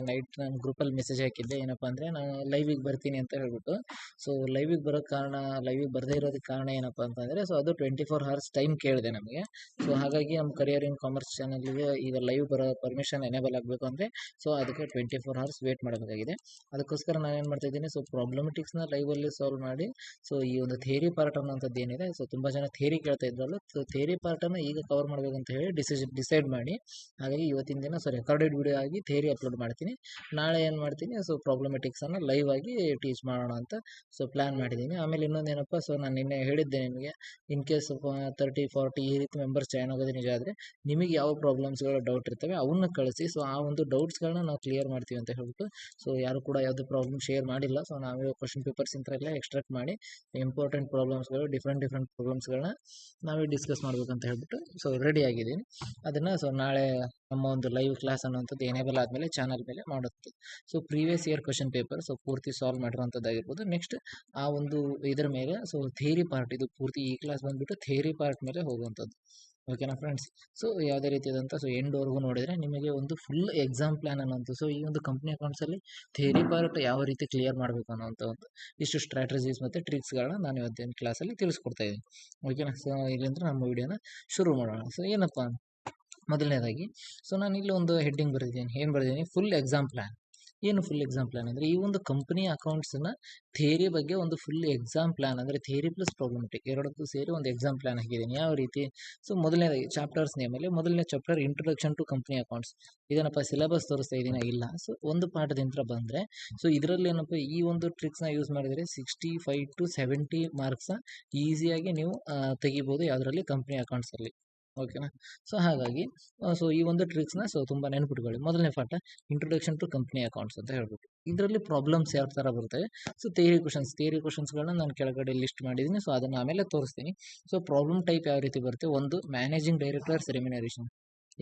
Night ನಾನು ಗ್ರೂಪಲ್ಲಿ message ಹಾಕಿದ್ದೆ, ಏನಪ್ಪ ಅಂದರೆ ನಾನು ಲೈವಿಗೆ ಬರ್ತೀನಿ ಅಂತ ಹೇಳ್ಬಿಟ್ಟು. ಸೊ ಲೈವಿಗೆ ಬರೋಕ್ಕೆ ಕಾರಣ, ಲೈವಿಗೆ ಬರದೇ ಇರೋದಕ್ಕೆ ಕಾರಣ ಏನಪ್ಪ ಅಂತಂದರೆ, ಸೊ ಅದು 24 hours ಟೈಮ್ ಕೇಳಿದೆ ನಮಗೆ. ಸೊ ಹಾಗಾಗಿ ನಮ್ಮ ಕರಿಯರ್ ಇನ್ ಕಾಮರ್ಸ್ ಚಾನಲ್ಗೆ ಈಗ ಲೈವ್ ಬರೋ ಪರ್ಮಿಷನ್ ಎನೇಬಲ್ ಆಗಬೇಕು ಅಂದರೆ, ಸೊ ಅದಕ್ಕೆ 24 hours ವೇಟ್ ಮಾಡಬೇಕಾಗಿದೆ. ಅದಕ್ಕೋಸ್ಕರ ನಾನೇನು ಮಾಡ್ತಾಯಿದ್ದೀನಿ, ಸೊ ಪ್ರಾಬ್ಲಮೆಟಿಕ್ಸ್ನ ಲೈವಲ್ಲಿ ಸಾಲ್ವ್ ಮಾಡಿ, ಸೊ ಈ ಒಂದು ಥಿಯರಿ ಪಾರ್ಟ್ ಅನ್ನೋಂಥದ್ದು ಏನಿದೆ, ಸೊ ತುಂಬ ಜನ ಥಿಯರಿ ಕೇಳ್ತಾ ಇದ್ರಲ್ಲ, ಸೊ ಥಿಯರಿ ಪಾರ್ಟನ್ನು ಈಗ ಕವರ್ ಮಾಡಬೇಕಂತ ಹೇಳಿ ಡಿಸೈಡ್ ಮಾಡಿ, ಹಾಗಾಗಿ ಇವತ್ತಿನ ದಿನ ಸೊ ರೆಕಾರ್ಡೆಡ್ ವಿಡಿಯೋ ಆಗಿ ಥಿಯರಿ ಅಪ್ಲೋಡ್ ಮಾಡ್ತೀನಿ. ನಾಳೆ ಏನು ಮಾಡ್ತೀನಿ, ಸೊ ಪ್ರಾಬ್ಲಮೆಟಿಕ್ಸನ್ನು ಲೈವ್ ಆಗಿ ಟೀಚ್ ಮಾಡೋಣ ಅಂತ ಸೊ ಪ್ಲ್ಯಾನ್ ಮಾಡಿದ್ದೀನಿ. ಆಮೇಲೆ ಇನ್ನೊಂದೇನಪ್ಪ, ಸೊ ನಾನು ನಿನ್ನೆ ಹೇಳಿದ್ದೆ ನಿಮಗೆ, ಇನ್ ಕೇಸ್ 30-40 ಈ ರೀತಿ ಮೆಂಬರ್ಸ್ ಜಾಯ್ನ್ ಆಗೋದು ನಿಜ ಆದರೆ, ನಿಮಗೆ ಯಾವ ಪ್ರಾಬ್ಲಮ್ಸ್ಗಳು ಡೌಟ್ ಇರ್ತವೆ ಅವನ್ನ ಕಳಿಸಿ, ಸೊ ಆ ಒಂದು ಡೌಟ್ಸ್ಗಳನ್ನ ನಾವು ಕ್ಲಿಯರ್ ಮಾಡ್ತೀವಿ ಅಂತ ಹೇಳ್ಬಿಟ್ಟು. ಸೊ ಯಾರು ಕೂಡ ಯಾವುದೇ ಪ್ರಾಬ್ಲಮ್ ಶೇರ್ ಮಾಡಿಲ್ಲ. ಸೊ ನಾವೇ ಕ್ವಶನ್ ಪೇಪರ್ಸ್ ಇಂಥೆಲ್ಲ ಎಕ್ಸ್ಟ್ರಾಕ್ಟ್ ಮಾಡಿ ಇಂಪಾರ್ಟೆಂಟ್ ಪ್ರಾಬ್ಲಮ್ಸ್ಗಳು, ಡಿಫ್ರೆಂಟ್ ಪ್ರಾಬ್ಲಮ್ಸ್ಗಳನ್ನ ನಾವೇ ಡಿಸ್ಕಸ್ ಮಾಡ್ಬೇಕಂತ ಹೇಳ್ಬಿಟ್ಟು ಸೊ ರೆಡಿ ಆಗಿದ್ದೀನಿ. ಅದನ್ನು ಸೊ ನಾಳೆ ನಮ್ಮ ಒಂದು ಲೈವ್ ಕ್ಲಾಸ್ ಅನ್ನೋಂಥದ್ದು ಎನೇಬಲ್ ಆದಮೇಲೆ ಚಾನಲ್ ಮೇಲೆ ಮಾಡುತ್ತೆ. So previous year question paper so ಪೂರ್ತಿ ಸಾಲ್ವ್ ಮಾಡಿರೋಂಥದ್ದಾಗಿರ್ಬೋದು. ನೆಕ್ಸ್ಟ್ ಆ ಒಂದು ಇದರ ಮೇಲೆ ಸೊ ಥಿಯರಿ ಪಾರ್ಟ್, ಇದು ಪೂರ್ತಿ ಈ ಕ್ಲಾಸ್ ಬಂದುಬಿಟ್ಟು ಥಿಯರಿ ಪಾರ್ಟ್ ಮೇಲೆ ಹೋಗುವಂಥದ್ದು. ಓಕೆನಾ ಫ್ರೆಂಡ್ಸ್? ಸೊ ಯಾವುದೇ ರೀತಿಯಾದಂಥ ಸೊ ಎಂಡ್ವರೆಗೂ ನೋಡಿದರೆ ನಿಮಗೆ ಒಂದು ಫುಲ್ ಎಕ್ಸಾಮ್ ಪ್ಲ್ಯಾನ್ ಅನ್ನೋಂಥ, ಸೊ ಈ ಒಂದು ಕಂಪ್ನಿ ಅಕೌಂಟ್ಸಲ್ಲಿ ಥಿಯರಿ ಪಾರ್ಟ್ ಯಾವ ರೀತಿ ಕ್ಲಿಯರ್ ಮಾಡಬೇಕು ಅನ್ನೋಂಥ ಒಂದು ಇಷ್ಟು ಸ್ಟ್ರಾಟಜೀಸ್ ಮತ್ತು ಟ್ರಿಕ್ಸ್ಗಳನ್ನ ನಾನು ಇವತ್ತಿನ ಕ್ಲಾಸಲ್ಲಿ ತಿಳಿಸ್ಕೊಡ್ತಾ ಇದ್ದೀನಿ. ಓಕೆನಾ? ಸೊ ಇಲ್ಲಿಂದ ನಮ್ಮ ವಿಡಿಯೋನ ಶುರು ಮಾಡೋಣ. ಸೊ ಏನಪ್ಪ ಮೊದಲನೇದಾಗಿ, ಸೊ ನಾನು ಇಲ್ಲಿ ಒಂದು ಹೆಡ್ಡಿಂಗ್ ಬರೆದಿದ್ದೀನಿ. ಏನು ಬರೆದಿದ್ದೀನಿ? Full exam plan. ಏನು ಫುಲ್ ಎಕ್ಸಾಮ್ ಪ್ಲ್ಯಾನ್ ಅಂದರೆ, ಈ ಒಂದು ಕಂಪ್ನಿ ಅಕೌಂಟ್ಸನ್ನ ಥಿಯರಿ ಬಗ್ಗೆ ಒಂದು ಫುಲ್ ಎಕ್ಸಾಮ್ ಪ್ಲ್ಯಾನ್ ಅಂದರೆ ಥಿಯರಿ ಪ್ಲಸ್ ಪ್ರಾಬ್ಲಮೆಟಿಕ್ ಎರಡಕ್ಕೂ ಸೇರಿ ಒಂದು ಎಕ್ಸಾಮ್ ಪ್ಲ್ಯಾನ್ ಹಾಕಿದ್ದೀನಿ. ಯಾವ ರೀತಿ? ಸೊ ಮೊದಲನೇದಾಗಿ ಚಾಪ್ಟರ್ಸ್ ನೇಮಲ್ಲಿ ಮೊದಲನೇ chapter introduction to company accounts. ಇದೇನಪ್ಪ ಸಿಲೆಬಸ್ ತೋರಿಸ್ತಾ ಇದ್ದೀನಿ? ಇಲ್ಲ. ಸೊ ಒಂದು ಪಾಠದಿಂದ ಬಂದರೆ, ಸೊ ಇದರಲ್ಲಿ ಏನಪ್ಪ, ಈ ಒಂದು ಟ್ರಿಕ್ಸ್ನ ಯೂಸ್ ಮಾಡಿದರೆ 65 to 70 ಮಾರ್ಕ್ಸ್ನ ಈಸಿಯಾಗಿ ನೀವು ತೆಗಿಬೋದು ಯಾವುದರಲ್ಲಿ? ಕಂಪ್ನಿ ಅಕೌಂಟ್ಸಲ್ಲಿ. ಓಕೆನಾ? ಸೊ ಹಾಗಾಗಿ ಸೊ ಈ ಒಂದು ಟ್ರಿಕ್ಸ್ನ ಸೊ ತುಂಬ ನೆನ್ಪಿಟ್ಕೊಳ್ಳಿ. ಮೊದಲನೇ ಪಾಠ ಇಂಟ್ರೊಡಕ್ಷನ್ ಟು ಕಂಪ್ನಿ ಅಕೌಂಟ್ಸ್ ಅಂತ ಹೇಳ್ಬಿಟ್ಟು. ಇದರಲ್ಲಿ ಪ್ರಾಬ್ಲಮ್ಸ್ ಯಾವ ಥರ ಬರ್ತವೆ, ಸೊ ಥಿಯರಿ ಕ್ವಶನ್ಸ್ಗಳನ್ನ ನಾನು ಕೆಳಗಡೆ ಲಿಸ್ಟ್ ಮಾಡಿದ್ದೀನಿ. ಸೊ ಅದನ್ನು ಆಮೇಲೆ ತೋರಿಸ್ತೀನಿ. ಸೊ ಪ್ರಾಬ್ಲಮ್ ಟೈಪ್ ಯಾವ ರೀತಿ ಬರುತ್ತೆ? ಒಂದು, managing directors remuneration,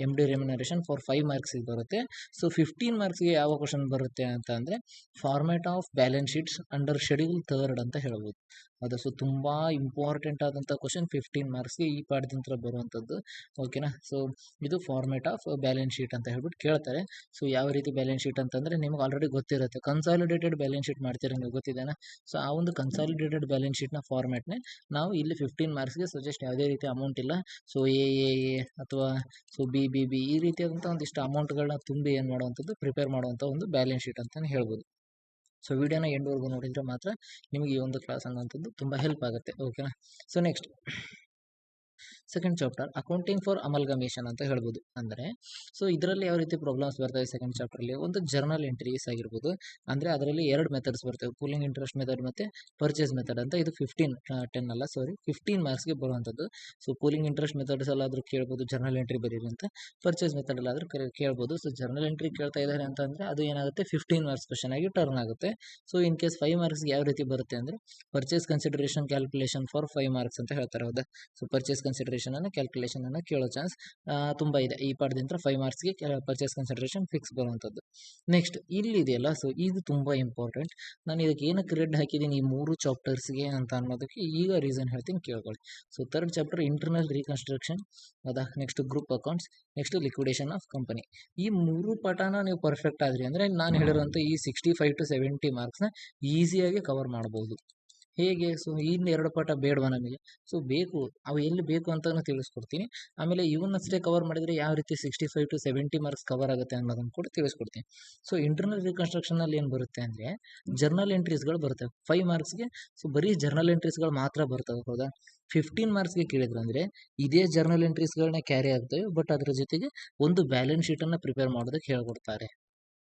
MD remuneration for 5 ಮಾರ್ಕ್ಸಿಗೆ ಬರುತ್ತೆ. ಸೊ 15 ಮಾರ್ಕ್ಸ್ಗೆ ಯಾವ ಕ್ವಶನ್ ಬರುತ್ತೆ ಅಂತ ಅಂದರೆ, format of balance sheets under schedule 3 ಅಂತ ಹೇಳ್ಬೋದು. ಅದು ಸೊ ತುಂಬ ಇಂಪಾರ್ಟೆಂಟ್ ಆದಂಥ ಕ್ವಶನ್ 15 ಮಾರ್ಕ್ಸ್ಗೆ ಈ ಪಾಠದಿಂದ ಬರುವಂಥದ್ದು. ಓಕೆನಾ? ಸೊ ಇದು ಫಾರ್ಮ್ಯಾಟ್ ಆಫ್ ಬ್ಯಾಲೆನ್ಸ್ ಶೀಟ್ ಅಂತ ಹೇಳ್ಬಿಟ್ಟು ಕೇಳ್ತಾರೆ. ಸೊ ಯಾವ ರೀತಿ ಬ್ಯಾಲೆನ್ಸ್ ಶೀಟ್ ಅಂತಂದರೆ ನಿಮ್ಗೆ ಆಲ್ರೆಡಿ ಗೊತ್ತಿರುತ್ತೆ. ಕನ್ಸಾಲಿಡೇಟೆಡ್ ಬ್ಯಾಲೆನ್ಸ್ ಶೀಟ್ ಮಾಡ್ತೀರ ನೀವು, ಗೊತ್ತಿದೆನಾ? ಸೊ ಆ ಒಂದು ಕನ್ಸಾಲಿಡೇಟೆಡ್ ಬ್ಯಾಲೆನ್ಸ್ ಶೀಟ್ನ ಫಾರ್ಮ್ಯಾಟ್ನೇ ನಾವು ಇಲ್ಲಿ 15 ಮಾರ್ಕ್ಸ್ಗೆ ಸಜೆಸ್ಟ್, ಯಾವುದೇ ರೀತಿ ಅಮೌಂಟ್ ಇಲ್ಲ. ಸೊ ಎ ಅಥವಾ ಸೊ ಬಿ ಈ ರೀತಿಯಾದಂಥ ಒಂದಿಷ್ಟು ಅಮೌಂಟ್ಗಳನ್ನ ತುಂಬಿ ಏನು ಮಾಡುವಂಥದ್ದು, ಪ್ರಿಪೇರ್ ಮಾಡುವಂಥ ಒಂದು ಬ್ಯಾಲೆನ್ಸ್ ಶೀಟ್ ಅಂತಲೇ ಹೇಳ್ಬೋದು. ಸೊ ವಿಡಿಯೋನ ಎಂಡ್ವರೆಗೂ ನೋಡಿದರೆ ಮಾತ್ರ ನಿಮಗೆ ಈ ಒಂದು ಕ್ಲಾಸ್ ಅನ್ನೋಂಥದ್ದು ತುಂಬ ಹೆಲ್ಪ್ ಆಗುತ್ತೆ. ಓಕೆನಾ? So next second chapter accounting for ಅಮಲ್ಗಮೇಷನ್ ಅಂತ ಹೇಳ್ಬೋದು. ಅಂದರೆ ಸೊ ಇದರಲ್ಲಿ ಯಾವ ರೀತಿ ಪ್ರಾಬ್ಲಮ್ಸ್ ಬರ್ತವೆ ಸೆಕೆಂಡ್ ಚಾಪ್ಟರ್ಲಿ? ಒಂದು ಜರ್ನಲ್ ಎಂಟ್ರೀಸ್ ಆಗಿರ್ಬೋದು. ಅಂದರೆ ಅದರಲ್ಲಿ 2 ಮೆಥಡ್ಸ್ ಬರ್ತವೆ, ಪೂಲಿಂಗ್ ಇಂಟ್ರೆಸ್ಟ್ ಮೆಥಡ್ ಮತ್ತು ಪರ್ಚೇಸ್ ಮೆಥಡ್ ಅಂತ. ಇದು 15 ಮಾರ್ಕ್ಸ್ಗೆ ಬರುವಂಥದ್ದು. ಸೊ ಪೂಲಿಂಗ್ ಇಂಟ್ರೆಸ್ಟ್ ಮೆಥಡ್ಸ್ ಎಲ್ಲಾದರೂ ಕೇಳ್ಬೋದು, ಜರ್ನಲ್ ಎಂಟ್ರಿ ಬರೀರಿ ಅಂತ. ಪರ್ಚೇಸ್ ಮೆಥಡ್ ಎಲ್ಲಾದರೂ ಕೇಳ್ಬೋದು. ಸೊ ಜರ್ನಲ್ ಎಂಟ್ರಿ ಕೇಳ್ತಾ ಇದ್ದಾರೆ ಅಂತಂದರೆ ಅದು ಏನಾಗುತ್ತೆ, 15 ಮಾರ್ಕ್ಸ್ ಕ್ವಶನ್ ಆಗಿ ಟರ್ನ್ ಆಗುತ್ತೆ. ಸೊ ಇನ್ ಕೇಸ್ 5 ಮಾರ್ಕ್ಸ್ಗೆ ಯಾವ ರೀತಿ ಬರುತ್ತೆ ಅಂದರೆ, purchase consideration calculation for 5 marks ಅಂತ ಹೇಳ್ತಾರೆ. ಹೌದಾ? ಸೊ ಪರ್ಚೇಸ್ ಕನ್ಸಿಡರೇಷನ್ ಕ್ಯಾಲ್ಕುಲೇಷನ್ ಅನ್ನು ಕೇಳೋ ಚಾನ್ಸ್ ತುಂಬ ಇದೆ. ಈ ಪಾಠದಿಂದ 5 ಮಾರ್ಕ್ಸ್ಗೆ ಪರ್ಚೇಸ್ ಕನ್ಸಿಡರೇಷನ್ ಫಿಕ್ಸ್ ಬರುವಂಥದ್ದು. ನೆಕ್ಸ್ಟ್ ಇಲ್ಲಿ ಇದೆಯಲ್ಲ, ಸೊ ಇದು ತುಂಬ ಇಂಪಾರ್ಟೆಂಟ್. ನಾನು ಇದಕ್ಕೆ ಏನಕ್ಕೆ ರೆಡ್ ಹಾಕಿದ್ದೀನಿ ಈ 3 ಚಾಪ್ಟರ್ಸ್ಗೆ ಅಂತ ಅನ್ನೋದಕ್ಕೆ ಈಗ ರೀಸನ್ ಹೇಳ್ತೀನಿ, ಕೇಳ್ಕೊಳ್ಳಿ. So 3rd chapter internal reconstruction, ಅದಾ? Next group accounts, next liquidation of company. ಈ 3 ಪಾಠನ ನೀವು ಪರ್ಫೆಕ್ಟ್ ಆದ್ರಿ ಅಂದರೆ, ನಾನು ಹೇಳಿರೋಂಥ ಈ 65 to 70 ಮಾರ್ಕ್ಸ್ನ ಈಸಿಯಾಗಿ ಕವರ್ ಮಾಡ್ಬೋದು. ಹೇಗೆ? ಸೊ ಇನ್ನು 2 ಪಾಠ ಬೇಡವಾ ನಮಗೆ? ಸೊ ಬೇಕು, ಅವು ಎಲ್ಲಿ ಬೇಕು ಅಂತಲೂ ತಿಳಿಸ್ಕೊಡ್ತೀನಿ. ಆಮೇಲೆ ಇವನ್ನಷ್ಟೇ ಕವರ್ ಮಾಡಿದರೆ ಯಾವ ರೀತಿ 65 to 70 ಮಾರ್ಕ್ಸ್ ಕವರ್ ಆಗುತ್ತೆ ಅನ್ನೋದನ್ನು ಕೂಡ ತಿಳಿಸ್ಕೊಡ್ತೀನಿ. ಸೊ ಇಂಟರ್ನಲ್ ರಿಕನ್ಸ್ಟ್ರಕ್ಷನಲ್ಲಿ ಏನು ಬರುತ್ತೆ ಅಂದರೆ, ಜರ್ನಲ್ ಎಂಟ್ರೀಸ್ಗಳು ಬರ್ತವೆ 5 ಮಾರ್ಕ್ಸ್ಗೆ. ಸೊ ಬರೀ ಜರ್ನಲ್ ಎಂಟ್ರೀಸ್ಗಳು ಮಾತ್ರ ಬರ್ತವೆ. ಹೌದಾ? 15 ಮಾರ್ಕ್ಸ್ಗೆ ಕೇಳಿದ್ರು ಅಂದರೆ ಇದೇ ಜರ್ನಲ್ ಎಂಟ್ರೀಸ್ಗಳನ್ನ ಕ್ಯಾರಿ ಆಗ್ತವೆ, ಬಟ್ ಅದ್ರ ಜೊತೆಗೆ ಒಂದು ಬ್ಯಾಲೆನ್ಸ್ ಶೀಟನ್ನು ಪ್ರಿಪೇರ್ ಮಾಡೋದಕ್ಕೆ ಹೇಳ್ಕೊಡ್ತಾರೆ.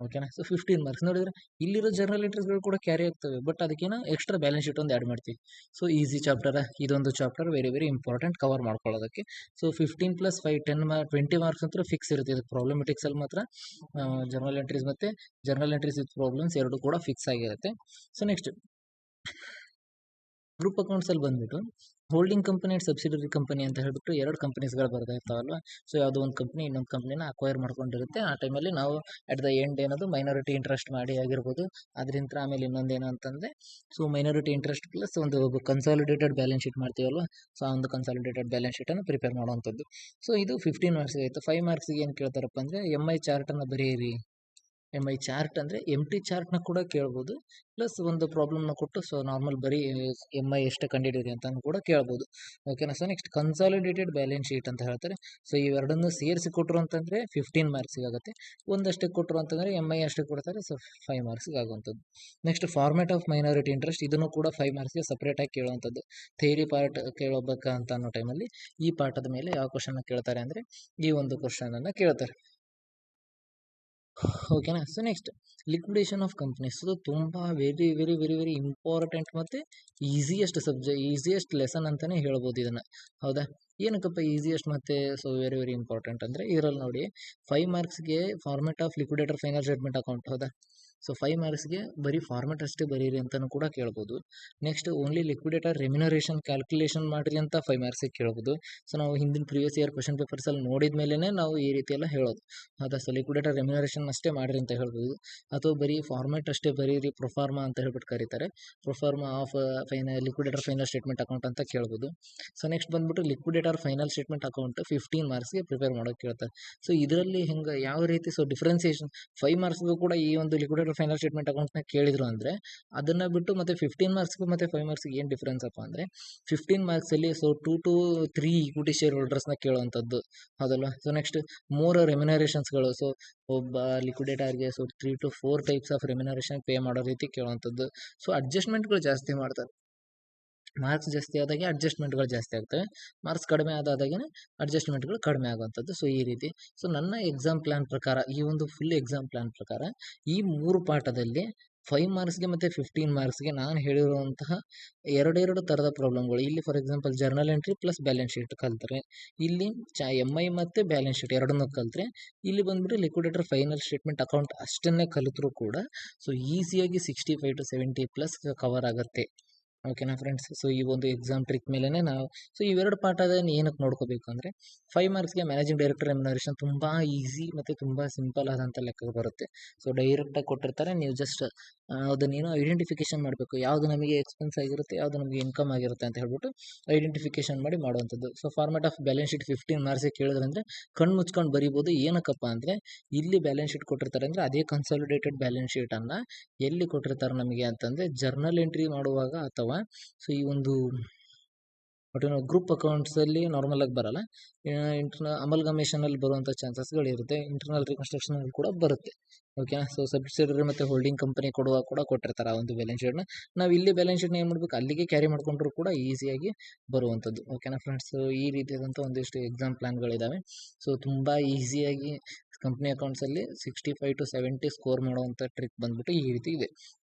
ಓಕೆನಾ? ಸೊ 15 ಮಾರ್ಕ್ಸ್ ನೋಡಿದರೆ ಇಲ್ಲಿರೋ ಜರ್ನಲ್ ಎಂಟ್ರೀಸ್ಗಳು ಕೂಡ ಕ್ಯಾರಿ ಆಗ್ತವೆ, ಬಟ್ ಅದಕ್ಕೇನೋ ಎಕ್ಸ್ಟ್ರಾ ಬ್ಯಾಲೆನ್ಸ್ ಶೀಟ್ ಒಂದು ಆ್ಯಡ್ ಮಾಡ್ತೀವಿ. ಸೊ ಈಸಿ ಚಾಪ್ಟರ್, ಇದೊಂದು ಚಾಪ್ಟರ್ ವೆರಿ ಇಂಪಾರ್ಟೆಂಟ್ ಕವರ್ ಮಾಡ್ಕೊಳ್ಳೋದಕ್ಕೆ. ಸೊ 15 + 5 20 ಮಾರ್ಕ್ಸ್ ಅಂತೂ ಫಿಕ್ಸ್ ಇರುತ್ತೆ. ಇದು ಪ್ರಾಬ್ಲಮೆಟಿಕ್ಸಲ್ಲಿ ಮಾತ್ರ ಜರ್ನಲ್ ಎಂಟ್ರೀಸ್ ಮತ್ತು ಜರ್ನಲ್ ಎಂಟ್ರೀಸ್ ವಿತ್ ಪ್ರಾಬ್ಲಮ್ಸ್ ಎರಡು ಕೂಡ ಫಿಕ್ಸ್ ಆಗಿರುತ್ತೆ. ಸೊ ನೆಕ್ಸ್ಟ್ ಗ್ರೂಪ್ ಅಕೌಂಟ್ಸಲ್ಲಿ ಬಂದುಬಿಟ್ಟು holding company and subsidiary company ಅಂತ ಹೇಳ್ಬಿಟ್ಟು 2 ಕಂಪನೀಸ್ಗಳು ಬರ್ತಾ ಇರ್ತಾವಲ್ವ. ಸೊ ಯಾವುದೋ ಒಂದು ಕಂಪ್ನಿ ಇನ್ನೊಂದು ಕಂಪ್ನಿನ ಅಕ್ವೈರ್ ಮಾಡ್ಕೊಂಡಿರುತ್ತೆ. ಆ ಟೈಮಲ್ಲಿ ನಾವು ಅಟ್ ದ ಎಂಡ್ ಏನದು ಮೈನಾರಿಟಿ ಇಂಟ್ರೆಸ್ಟ್ ಮಾಡಿ ಆಗಿರ್ಬೋದು. ಅದರಿಂದ ಆಮೇಲೆ ಇನ್ನೊಂದೇನು ಅಂತಂದರೆ, ಸೊ ಮೈನಾರಿಟಿ ಇಂಟ್ರೆಸ್ಟ್ ಪ್ಲಸ್ ಒಂದು ಕನ್ಸಾಲಿಡೇಟೆಡ್ ಬ್ಯಾಲೆನ್ಸ್ ಶೀಟ್ ಮಾಡ್ತೀವಲ್ವ. ಸೊ ಆ ಒಂದು ಕನ್ಸಾಲಿಡೇಟೆಡ್ ಬ್ಯಾಲೆನ್ಸ್ ಶೀಟನ್ನು ಪ್ರಿಪೇರ್ ಮಾಡುವಂಥದ್ದು. ಸೊ ಇದು 15 ಮಾರ್ಕ್ಸಿಗೆ ಆಯಿತು. 5 ಮಾರ್ಕ್ಸಿಗೆ ಏನು ಕೇಳ್ತಾರಪ್ಪ ಅಂದರೆ, MI ಚಾರ್ಟನ್ನು ಬರೆಯಿರಿ MI ಚಾರ್ಟ್ ಅಂದರೆ ಎಂಟಿ ಚಾರ್ಟ್ನ ಕೂಡ ಕೇಳ್ಬೋದು, ಪ್ಲಸ್ ಒಂದು ಪ್ರಾಬ್ಲಮ್ನ ಕೊಟ್ಟು ಸೊ ನಾರ್ಮಲ್ ಬರೀ MI ಎಷ್ಟು ಕಂಡುಹಿಡಿಯಿರಿ ಅಂತ ಕೂಡ ಕೇಳ್ಬೋದು. ಓಕೆನಾ. So next consolidated balance sheet ಅಂತ ಹೇಳ್ತಾರೆ. ಸೊ ಇವೆರಡನ್ನು ಸೇರಿಸಿ ಕೊಟ್ಟರು ಅಂತಂದರೆ 15 ಮಾರ್ಕ್ಸಿಗೆ ಆಗುತ್ತೆ. ಒಂದಷ್ಟೇ ಕೊಟ್ಟರು ಅಂತಂದರೆ MI ಅಷ್ಟೇ ಕೊಡ್ತಾರೆ, ಸೊ 5 ಮಾರ್ಕ್ಸಿಗೆ ಆಗುವಂಥದ್ದು. Next format of minority interest, ಇದನ್ನು ಕೂಡ 5 ಮಾರ್ಕ್ಸ್ಗೆ ಸಪ್ರೇಟಾಗಿ ಕೇಳುವಂಥದ್ದು. ಥಿಯರಿ ಪಾರ್ಟ್ ಕೇಳಬೇಕಂತ ಅನ್ನೋ ಟೈಮಲ್ಲಿ ಈ ಪಾಠದ ಮೇಲೆ ಯಾವ ಕ್ವಶನ್ನ ಕೇಳ್ತಾರೆ ಅಂದರೆ ಈ ಒಂದು ಕ್ವಶನನ್ನು ಕೇಳ್ತಾರೆ. ಓಕೆನಾ. So next liquidation of companies, ಇದು ತುಂಬ very very very very important ಮತ್ತು ಈಸಿಯೆಸ್ಟ್ ಲೆಸನ್ ಅಂತಲೇ ಹೇಳ್ಬೋದು ಇದನ್ನು. ಹೌದಾ. ಏನಕ್ಕಪ್ಪ ಈಸಿಯೆಸ್ಟ್ ಮತ್ತು ಸೊ ವೆರಿ ವೆರಿ ಇಂಪಾರ್ಟೆಂಟ್ ಅಂದರೆ ಇದರಲ್ಲಿ ನೋಡಿ 5 ಮಾರ್ಕ್ಸ್ಗೆ format of liquidator final statement account. ಹೌದಾ. ಸೊ 5 ಮಾರ್ಕ್ಸ್ಗೆ ಬರೀ ಫಾರ್ಮೆಟ್ ಅಷ್ಟೇ ಬರೀರಿ ಅಂತಲೂ ಕೂಡ ಕೇಳ್ಬೋದು. Next only liquidator remuneration calculation ಮಾಡಿರಿ ಅಂತ 5 ಮಾರ್ಕ್ಸಿಗೆ ಕೇಳ್ಬೋದು. ಸೊ ನಾವು ಹಿಂದಿನ ಪ್ರೀವಿಯಸ್ ಇಯರ್ ಕ್ವಶನ್ ಪೇಪರ್ಸಲ್ಲಿ ನೋಡಿದ ಮೇಲೇ ನಾವು ಈ ರೀತಿ ಎಲ್ಲ ಹೇಳೋದು. ಹೌದಾ. ಸೊ ಲಿಕ್ವಿಡೇಟರ್ ರೆಮ್ಯುನರೇಷನ್ ಅಷ್ಟೇ ಮಾಡಿರಿ ಅಂತ ಹೇಳ್ಬೋದು, ಅಥವಾ ಬರೀ ಫಾರ್ಮೆಟ್ ಅಷ್ಟೇ ಬರೀರಿ ಪ್ರೊಫಾರ್ಮಾ ಅಂತ ಹೇಳ್ಬಿಟ್ಟು ಕರೀತಾರೆ, proforma of liquidator final statement account ಅಂತ ಕೇಳ್ಬೋದು. ಸೊ ನೆಕ್ಸ್ಟ್ ಬಂದ್ಬಿಟ್ಟು ಲಿಕ್ವಿಡೇಟರ್ ಫೈನಲ್ ಸ್ಟೇಟ್ಮೆಂಟ್ ಅಕೌಂಟ್ 15 ಮಾರ್ಕ್ಸ್ಗೆ ಪ್ರಿಪೇರ್ ಮಾಡೋಕ್ಕೆ ಕೇಳ್ತಾರೆ. ಸೊ ಇದರಲ್ಲಿ ಹಿಂಗೆ ಯಾವ ರೀತಿ ಸೊ ಡಿಫ್ರೆನ್ಸಿಯೇಷನ್ 5 ಮಾರ್ಕ್ಸ್ಗೂ ಕೂಡ ಈ ಒಂದು ಲಿಕ್ವಿಡೇಟರ್ ಫೈನಲ್ ಸ್ಟೇಟ್ಮೆಂಟ್ ಅಕೌಂಟ್ನ ಕೇಳಿದ್ರು ಅಂದರೆ ಅದನ್ನು ಬಿಟ್ಟು ಮತ್ತೆ 15 ಮಾರ್ಕ್ಸ್ಗೂ ಮತ್ತು 5 ಮಾರ್ಕ್ಸ್ಗೆ ಏನು ಡಿಫ್ರೆನ್ಸ್ ಅಪ್ಪ ಅಂದರೆ 15 ಮಾರ್ಕ್ಸಲ್ಲಿ ಸೊ 2 to 3 ಈಕ್ವಿಟಿ ಶೇರ್ ಹೋಲ್ಡರ್ಸ್ನ ಕೇಳುವಂಥದ್ದು. ಹೌದಲ್ಲ. ಸೊ ನೆಕ್ಸ್ಟ್ 3 ರೆಮ್ಯುನರೇಷನ್ಸ್ಗಳು, ಸೊ ಒಬ್ಬ ಲಿಕ್ವಿಡೇಟರ್ಗೆ so 3 to 4 types of remuneration pay ಮಾಡೋ ರೀತಿ ಕೇಳುವಂಥದ್ದು. ಸೊ ಅಡ್ಜಸ್ಟ್ಮೆಂಟ್ಗಳು ಜಾಸ್ತಿ ಮಾಡ್ತಾರೆ. ಮಾರ್ಕ್ಸ್ ಜಾಸ್ತಿ ಆದಾಗೆ ಅಡ್ಜಸ್ಟ್ಮೆಂಟ್ಗಳು ಜಾಸ್ತಿ ಆಗ್ತವೆ, ಮಾರ್ಕ್ಸ್ ಕಡಿಮೆ ಆದಾಗೇ ಅಡ್ಜಸ್ಟ್ಮೆಂಟ್ಗಳು ಕಡಿಮೆ ಆಗುವಂಥದ್ದು. ಸೊ ಈ ರೀತಿ ಸೊ ನನ್ನ ಎಕ್ಸಾಮ್ ಪ್ಲ್ಯಾನ್ ಪ್ರಕಾರ, ಈ ಒಂದು ಫುಲ್ ಎಕ್ಸಾಮ್ ಪ್ಲ್ಯಾನ್ ಪ್ರಕಾರ ಈ 3 ಪಾಠದಲ್ಲಿ 5 ಮಾರ್ಕ್ಸ್ಗೆ ಮತ್ತು 15 ಮಾರ್ಕ್ಸ್ಗೆ ನಾನು ಹೇಳಿರುವಂತಹ ಎರಡೆರಡು ಥರದ ಪ್ರಾಬ್ಲಮ್ಗಳು. ಇಲ್ಲಿ for example journal entry plus balance sheet ಕಲ್ತ್ರೆ, ಇಲ್ಲಿ MI ಮತ್ತು ಬ್ಯಾಲೆನ್ಸ್ ಶೀಟ್ ಎರಡನ್ನೂ ಕಲ್ತ್ರೆ, ಇಲ್ಲಿ ಬಂದ್ಬಿಟ್ಟು ಲಿಕ್ವಿಡೇಟರ್ ಫೈನಲ್ ಸ್ಟೇಟ್ಮೆಂಟ್ ಅಕೌಂಟ್ ಅಷ್ಟನ್ನೇ ಕಲಿತರೂ ಕೂಡ ಸೊ ಈಸಿಯಾಗಿ 65 to 70 ಪ್ಲಸ್ ಕವರ್ ಆಗುತ್ತೆ. ಓಕೆನಾ ಫ್ರೆಂಡ್ಸ್. ಸೊ ಈ ಒಂದು ಎಕ್ಸಾಮ್ ಟ್ರಿಕ್ ಮೇಲೇ ನಾವು ಸೊ ಇವೆರಡು ಪಾಠದಲ್ಲಿ ಏನಕ್ಕೆ ನೋಡ್ಕೋಬೇಕು ಅಂದರೆ 5 ಮಾರ್ಕ್ಸ್ಗೆ ಮ್ಯಾನೇಜಿಂಗ್ ಡೈರೆಕ್ಟರ್ ರೆಮ್ಯುನರೇಷನ್ ತುಂಬ ಈಸಿ ಮತ್ತು ತುಂಬ ಸಿಂಪಲ್ ಆದಂಥ ಲೆಕ್ಕ ಬರುತ್ತೆ. ಸೊ ಡೈರೆಕ್ಟಾಗಿ ಕೊಟ್ಟಿರ್ತಾರೆ, ನೀವು ಜಸ್ಟ್ ಅದನ್ನೇನೋ ಐಡೆಂಟಿಫಿಕೇಷನ್ ಮಾಡಬೇಕು, ಯಾವುದು ನಮಗೆ ಎಕ್ಸ್ಪೆನ್ಸ್ ಆಗಿರುತ್ತೆ, ಯಾವುದು ನಮಗೆ ಇನ್ಕಮ್ ಆಗಿರುತ್ತೆ ಅಂತ ಹೇಳ್ಬಿಟ್ಟು ಐಡೆಂಟಿಫಿಕೇಷನ್ ಮಾಡಿ ಮಾಡುವಂಥದ್ದು. So format of balance sheet 15 ಮಾರ್ಕ್ಸಿಗೆ ಕೇಳಿದ್ರೆ ಅಂದರೆ ಕಣ್ಣು ಮುಚ್ಕೊಂಡು ಬರೀಬೋದು. ಏನಕ್ಕಪ್ಪ ಅಂದರೆ ಇಲ್ಲಿ ಬ್ಯಾಲೆನ್ಸ್ ಶೀಟ್ ಕೊಟ್ಟಿರ್ತಾರೆ ಅಂದರೆ ಅದೇ ಕನ್ಸಾಲಿಡೇಟೆಡ್ ಬ್ಯಾಲೆನ್ಸ್ ಶೀಟನ್ನು ಎಲ್ಲಿ ಕೊಟ್ಟಿರ್ತಾರೆ ನಮಗೆ ಅಂತಂದರೆ ಜರ್ನಲ್ ಎಂಟ್ರಿ ಮಾಡುವಾಗ, ಅಥವಾ ಸೊ ಈ ಒಂದು ಗ್ರೂಪ್ ಅಕೌಂಟ್ಸಲ್ಲಿ ನಾರ್ಮಲಾಗಿ ಬರಲ್ಲ, ಅಮಲ್ಗಮೇಷನಲ್ಲಿ ಬರುವಂಥ ಚಾನ್ಸಸ್ಗಳಿರುತ್ತೆ, ಇಂಟರ್ನಲ್ ರಿಕನ್ಸ್ಟ್ರಕ್ಷನಲ್ಲಿ ಕೂಡ ಬರುತ್ತೆ. ಓಕೆನಾ. ಸೊ ಸಬ್ಸಿಡರಿ ಮತ್ತು ಹೋಲ್ಡಿಂಗ್ ಕಂಪನಿ ಕೊಡುವಾಗ ಕೂಡ ಕೊಟ್ಟಿರ್ತಾರೆ ಆ ಒಂದು ಬ್ಯಾಲೆನ್ಸ್ ಶೀಟ್ನ. ನಾವು ಇಲ್ಲಿ ಬ್ಯಾಲೆನ್ಸ್ ಶೀಟ್ನ ಏನು ಮಾಡಬೇಕು, ಅಲ್ಲಿಗೆ ಕ್ಯಾರಿ ಮಾಡಿಕೊಂಡ್ರೂ ಕೂಡ ಈಸಿಯಾಗಿ ಬರುವಂಥದ್ದು. ಓಕೆನಾ ಫ್ರೆಂಡ್ಸ್. ಸೊ ಈ ರೀತಿಯಾದಂಥ ಒಂದಿಷ್ಟು ಎಕ್ಸಾಮ್ ಪ್ಲ್ಯಾನ್ಗಳಿದ್ದಾವೆ. ಸೊ ತುಂಬ ಈಸಿಯಾಗಿ ಕಂಪ್ನಿ ಅಕೌಂಟ್ಸಲ್ಲಿ 65 to 70 ಸ್ಕೋರ್ ಮಾಡುವಂಥ ಟ್ರಿಕ್ ಬಂದ್ಬಿಟ್ಟು ಈ ರೀತಿ ಇದೆ.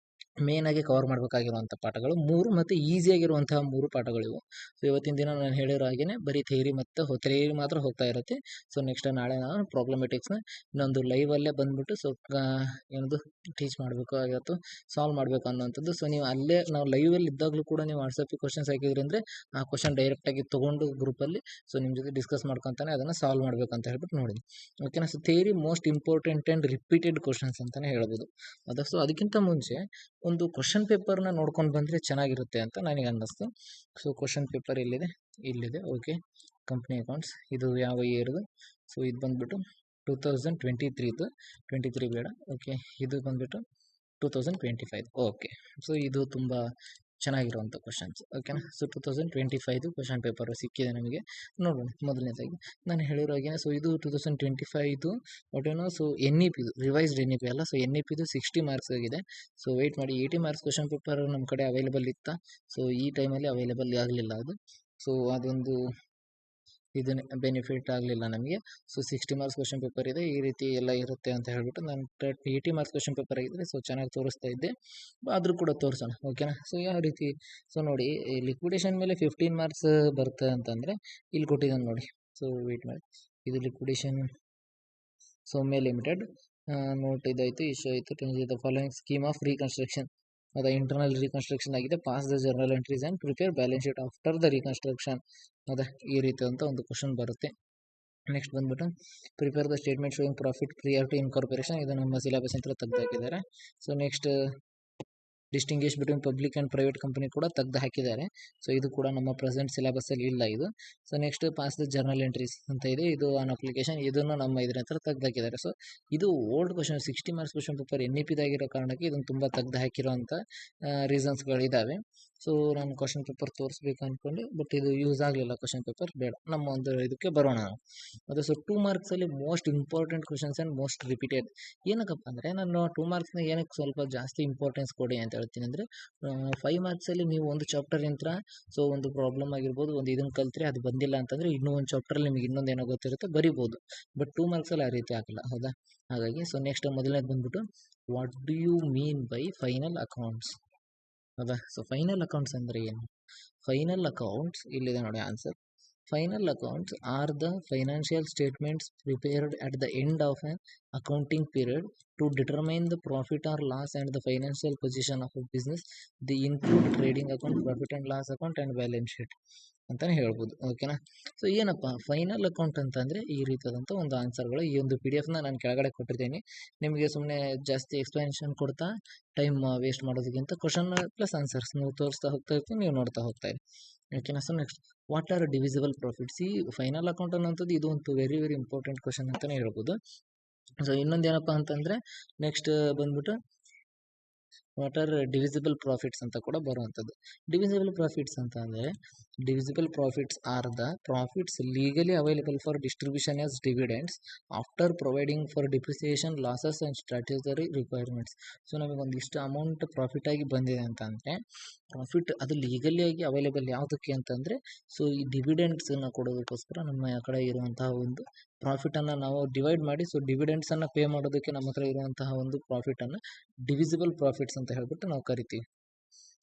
ಮೇಯ್ನಾಗಿ ಕವರ್ ಮಾಡಬೇಕಾಗಿರುವಂಥ ಪಾಠಗಳು 3 ಮತ್ತು ಈಸಿಯಾಗಿರುವಂತಹ 3 ಪಾಠಗಳಿವು. ಸೊ ಇವತ್ತಿನ ದಿನ ನಾನು ಹೇಳಿರೋ ಹಾಗೆಯೇ ಬರೀ ಥಿಯರಿ ಮತ್ತು ಥಿಯರಿ ಮಾತ್ರ ಹೋಗ್ತಾ ಇರುತ್ತೆ. ಸೊ ನೆಕ್ಸ್ಟ್ ನಾಳೆ ನಾನು ಪ್ರಾಬ್ಲಮೆಟಿಕ್ಸ್ನ ಇನ್ನೊಂದು ಲೈವಲ್ಲೇ ಬಂದುಬಿಟ್ಟು ಸೊ ಏನದು ಟೀಚ್ ಮಾಡಬೇಕು ಆಗಿತ್ತು, ಸಾಲ್ವ್ ಮಾಡಬೇಕು ಅನ್ನೋವಂಥದ್ದು. ಸೊ ನೀವು ಅಲ್ಲೇ ನಾವು ಲೈವಲ್ಲಿ ಇದ್ದಾಗಲೂ ಕೂಡ ನೀವು ವಾಟ್ಸಪ್ಪಿಗೆ ಕ್ವಶನ್ಸ್ ಹಾಕಿದ್ರಿ ಅಂದರೆ ಆ ಕ್ವಶನ್ ಡೈರೆಕ್ಟಾಗಿ ತೊಗೊಂಡು ಗ್ರೂಪಲ್ಲಿ ಸೊ ನಿಮ್ಮ ಜೊತೆ ಡಿಸ್ಕಸ್ ಮಾಡ್ಕೊತಾನೆ ಅದನ್ನು ಸಾಲ್ವ್ ಮಾಡಬೇಕು ಅಂತ ಹೇಳ್ಬಿಟ್ಟು ನೋಡಿ. ಓಕೆನಾ. So theory most important and repeated questions ಅಂತಲೇ ಹೇಳ್ಬೋದು. ಅದು ಸೊ ಅದಕ್ಕಿಂತ ಮುಂಚೆ ಒಂದು ಕ್ವಶನ್ ಪೇಪರ್ನ ನೋಡ್ಕೊಂಡು ಬಂದರೆ ಚೆನ್ನಾಗಿರುತ್ತೆ ಅಂತ ನನಗೆ ಅನ್ನಿಸ್ತು. ಸೊ ಕ್ವಶನ್ ಪೇಪರ್ ಇಲ್ಲಿದೆ. ಓಕೆ. ಕಂಪ್ನಿ ಅಕೌಂಟ್ಸ್ ಇದು ಯಾವ ಇಯರ್ದು, ಸೊ ಇದು ಬಂದುಬಿಟ್ಟು 2023 23 ಬೇಡ. ಓಕೆ. ಇದು ಬಂದುಬಿಟ್ಟು 2025. ಓಕೆ. ಸೊ ಇದು ತುಂಬ ಚೆನ್ನಾಗಿರುವಂಥ ಕ್ವಶನ್ಸ್. ಓಕೆನಾ. ಸೊ 2025 ಕ್ವಶನ್ ಪೇಪರು ಸಿಕ್ಕಿದೆ ನಮಗೆ. ನೋಡೋಣ. ಮೊದಲನೇದಾಗಿ ನಾನು ಹೇಳಿರೋ ಹಾಗೆ ಸೊ ಇದು 2025 ಒಟ್ಟೇನೋ ಸೊ NEP ರಿವೈಸ್ಡ್ NEP ಅಲ್ಲ, ಸೊ NEPದು 60 ಮಾರ್ಕ್ಸ್ ಆಗಿದೆ. ಸೊ ವೆಯ್ಟ್ ಮಾಡಿ, 80 ಮಾರ್ಕ್ಸ್ ಕ್ವಶನ್ ಪೇಪರ್ ನಮ್ಮ ಕಡೆ ಅವೈಲೇಬಲ್ ಇತ್ತಾ, ಸೊ ಈ ಟೈಮಲ್ಲಿ ಅವೈಲೇಬಲ್ ಆಗಲಿಲ್ಲ ಅದು. ಸೊ ಅದೊಂದು ಇದನ್ನೇ ಬೆನಿಫಿಟ್ ಆಗಲಿಲ್ಲ ನಮಗೆ. ಸೊ 60 ಮಾರ್ಕ್ಸ್ ಕ್ವಶನ್ ಪೇಪರ್ ಇದೆ, ಈ ರೀತಿ ಎಲ್ಲ ಇರುತ್ತೆ ಅಂತ ಹೇಳ್ಬಿಟ್ಟು ನಾನು 80 ಮಾರ್ಕ್ಸ್ ಕ್ವಶನ್ ಪೇಪರ್ ಆಗಿದ್ದರೆ ಸೊ ಚೆನ್ನಾಗಿ ತೋರಿಸ್ತಾ ಇದ್ದೆ, ಆದರೂ ಕೂಡ ತೋರಿಸೋಣ. ಓಕೆನಾ. ಸೊ ಯಾವ ರೀತಿ, ಸೊ ನೋಡಿ ಲಿಕ್ವಿಡೇಷನ್ ಮೇಲೆ 15 ಮಾರ್ಕ್ಸ್ ಬರುತ್ತೆ ಅಂತಂದರೆ ಇಲ್ಲಿ ಕೊಟ್ಟಿದ್ದಾನೆ ನೋಡಿ. ಸೊ ವೆಯ್ಟ್ ಮಾಡಿ, ಇದು ಲಿಕ್ವಿಡೇಷನ್ ಸೌಮ್ಯ ಲಿಮಿಟೆಡ್ ನೋಟ್ ಇದಾಯಿತು, ಇಶ್ಯೂ ಆಯಿತು. The following scheme of reconstruction, ಅದು ಇಂಟರ್ನಲ್ ರೀಕನ್ಸ್ಟ್ರಕ್ಷನ್ ಆಗಿದೆ. Pass the journal entries and prepare balance sheet after the reconstruction. ಹೌದಾ. ಈ ರೀತಿ ಅಂತ ಒಂದು ಕ್ವಶನ್ ಬರುತ್ತೆ. ನೆಕ್ಸ್ಟ್ ಬಂದ್ಬಿಟ್ಟು prepare the statement showing profit prior to incorporation, ಇದು ನಮ್ಮ ಸಿಲೆಬಸ್ ಅಂತ ತೆಗೆದಾಕಿದ್ದಾರೆ. So next distinguish between public and private company ಕೂಡ ತೆಗೆದು ಹಾಕಿದ್ದಾರೆ. ಸೊ ಇದು ಕೂಡ ನಮ್ಮ ಪ್ರೆಸೆಂಟ್ ಸಿಲೆಬಸ್ಸಲ್ಲಿ ಇಲ್ಲ ಇದು. So next pass the journal entries ಅಂತ ಇದೆ, ಇದು ಆನ್ ಅಪ್ಲಿಕೇಶನ್, ಇದನ್ನು ನಮ್ಮ ಇದ್ರ ಹತ್ರ ತೆಗೆದು ಹಾಕಿದ್ದಾರೆ. ಸೊ ಇದು old question 60 marks question paper NEP-ದಾಗಿರೋ ಕಾರಣಕ್ಕೆ ಇದನ್ನು ತುಂಬ ತೆಗೆದು ಹಾಕಿರೋಂಥ ರೀಸನ್ಸ್ಗಳಿದ್ದಾವೆ. ಸೊ ನಾನು ಕ್ವಶನ್ ಪೇಪರ್ ತೋರಿಸ್ಬೇಕು ಅಂದ್ಕೊಂಡು, ಬಟ್ ಇದು ಯೂಸ್ ಆಗಲಿಲ್ಲ ಕ್ವಶನ್ ಪೇಪರ್, ಬೇಡ ನಮ್ಮ ಒಂದು ಇದಕ್ಕೆ ಬರೋಣ ನಾವು. ಅದು ಸೊ 2 ಮಾರ್ಕ್ಸಲ್ಲಿ most important questions and most repeated. ಏನಕ್ಕಪ್ಪ ಅಂದರೆ ನಾನು 2 ಮಾರ್ಕ್ಸ್ನ ಏನಕ್ಕೆ ಸ್ವಲ್ಪ ಜಾಸ್ತಿ ಇಂಪಾರ್ಟೆನ್ಸ್ ಕೊಡಿ ಅಂತ ಹೇಳ್ತೀನಿ ಅಂದರೆ, 5 ಮಾರ್ಕ್ಸಲ್ಲಿ ನೀವು ಒಂದು ಚಾಪ್ಟರ್ ಯಂತ್ರ ಸೊ ಒಂದು ಪ್ರಾಬ್ಲಮ್ ಆಗಿರ್ಬೋದು, ಒಂದು ಇದನ್ನು ಕಲ್ತ್ರೆ ಅದು ಬಂದಿಲ್ಲ ಅಂತಂದರೆ ಇನ್ನೂ ಒಂದು ಚಾಪ್ಟರಲ್ಲಿ ನಿಮಗೆ ಇನ್ನೊಂದು ಏನೋ ಗೊತ್ತಿರುತ್ತೆ ಬರಿಬೋದು. ಬಟ್ 2 ಮಾರ್ಕ್ಸಲ್ಲಿ ಆ ರೀತಿ ಆಗಲ್ಲ, ಹೌದಾ? ಹಾಗಾಗಿ ಸೊ ನೆಕ್ಸ್ಟ್ ಮೊದಲನೇದು ಬಂದ್ಬಿಟ್ಟು what do you mean by final accounts, ಹೌದಾ? ಸೊ ಫೈನಲ್ ಅಕೌಂಟ್ಸ್ ಅಂದರೆ ಏನು? ಫೈನಲ್ ಅಕೌಂಟ್ಸ್ ಇಲ್ಲಿದೆ ನೋಡಿ answer. Final accounts are the financial statements prepared at the end of an accounting period to determine the profit or loss and the financial position of a business. They include trading account, profit and loss account and balance sheet ಅಂತಲೇ ಹೇಳ್ಬೋದು, ಓಕೆನಾ? So ಏನಪ್ಪ final account ಅಂತಂದರೆ ಈ ರೀತಿಯಾದಂಥ ಒಂದು ಆನ್ಸರ್ಗಳು. ಈ ಒಂದು PDF-ನ ನಾನು ಕೆಳಗಡೆ ಕೊಟ್ಟಿರ್ತೀನಿ. ನಿಮಗೆ ಸುಮ್ಮನೆ ಜಾಸ್ತಿ ಎಕ್ಸ್ಪ್ಲನೇಷನ್ ಕೊಡ್ತಾ ಟೈಮ್ ವೇಸ್ಟ್ ಮಾಡೋದಕ್ಕಿಂತ ಕ್ವಶನ್ ಪ್ಲಸ್ ಆನ್ಸರ್ಸ್ ನೀವು ತೋರಿಸ್ತಾ ಹೋಗ್ತಾ ಇರ್ತೀನಿ, ನೀವು ನೋಡ್ತಾ ಹೋಗ್ತಾ ಇರಿ, ಓಕೆನಾ? So next what are divisible profits? ಈ ಫೈನಲ್ ಅಕೌಂಟ್ ಅನ್ನೋಂಥದ್ದು ಇದು ಒಂದು ವೆರಿ ಇಂಪಾರ್ಟೆಂಟ್ ಕ್ವಶನ್ ಅಂತಲೇ ಹೇಳ್ಬೋದು. ಸೊ ಇನ್ನೊಂದು ಏನಪ್ಪ ಅಂತಂದರೆ ನೆಕ್ಸ್ಟ್ ಬಂದ್ಬಿಟ್ಟು ವಾಟ್ ಆರ್ ಡಿವಿಸಿಬಲ್ ಪ್ರಾಫಿಟ್ಸ್ ಅಂತ ಕೂಡ ಬರುವಂಥದ್ದು. ಡಿವಿಸಿಬಲ್ ಪ್ರಾಫಿಟ್ಸ್ ಅಂತ ಅಂದರೆ divisible profits are the profits legally available for distribution as dividends after providing for depreciation losses and statutory requirements. So ನಮಗೊಂದಿಷ್ಟು ಅಮೌಂಟ್ ಪ್ರಾಫಿಟ್ ಆಗಿ ಬಂದಿದೆ ಅಂತ ಅಂದರೆ ಪ್ರಾಫಿಟ್ ಅದು ಲೀಗಲಿಯಾಗಿ ಅವೈಲೇಬಲ್ ಯಾವುದಕ್ಕೆ ಅಂತಂದರೆ ಸೊ ಈ ಡಿವಿಡೆಂಡ್ಸನ್ನು ಕೊಡೋದಕ್ಕೋಸ್ಕರ ನಮ್ಮ ಕಡೆ ಇರುವಂತಹ ಒಂದು ಪ್ರಾಫಿಟನ್ನು ನಾವು ಡಿವೈಡ್ ಮಾಡಿ ಸೊ ಡಿವಿಡೆಂಡ್ಸನ್ನು ಪೇ ಮಾಡೋದಕ್ಕೆ ನಮ್ಮ ಹತ್ರ ಇರುವಂತಹ ಒಂದು ಪ್ರಾಫಿಟನ್ನು ಡಿವಿಸಿಬಲ್ ಪ್ರಾಫಿಟ್ಸ್ ಅಂತ ಹೇಳ್ಬಿಟ್ಟು ನಾವು ಕರಿತೀವಿ.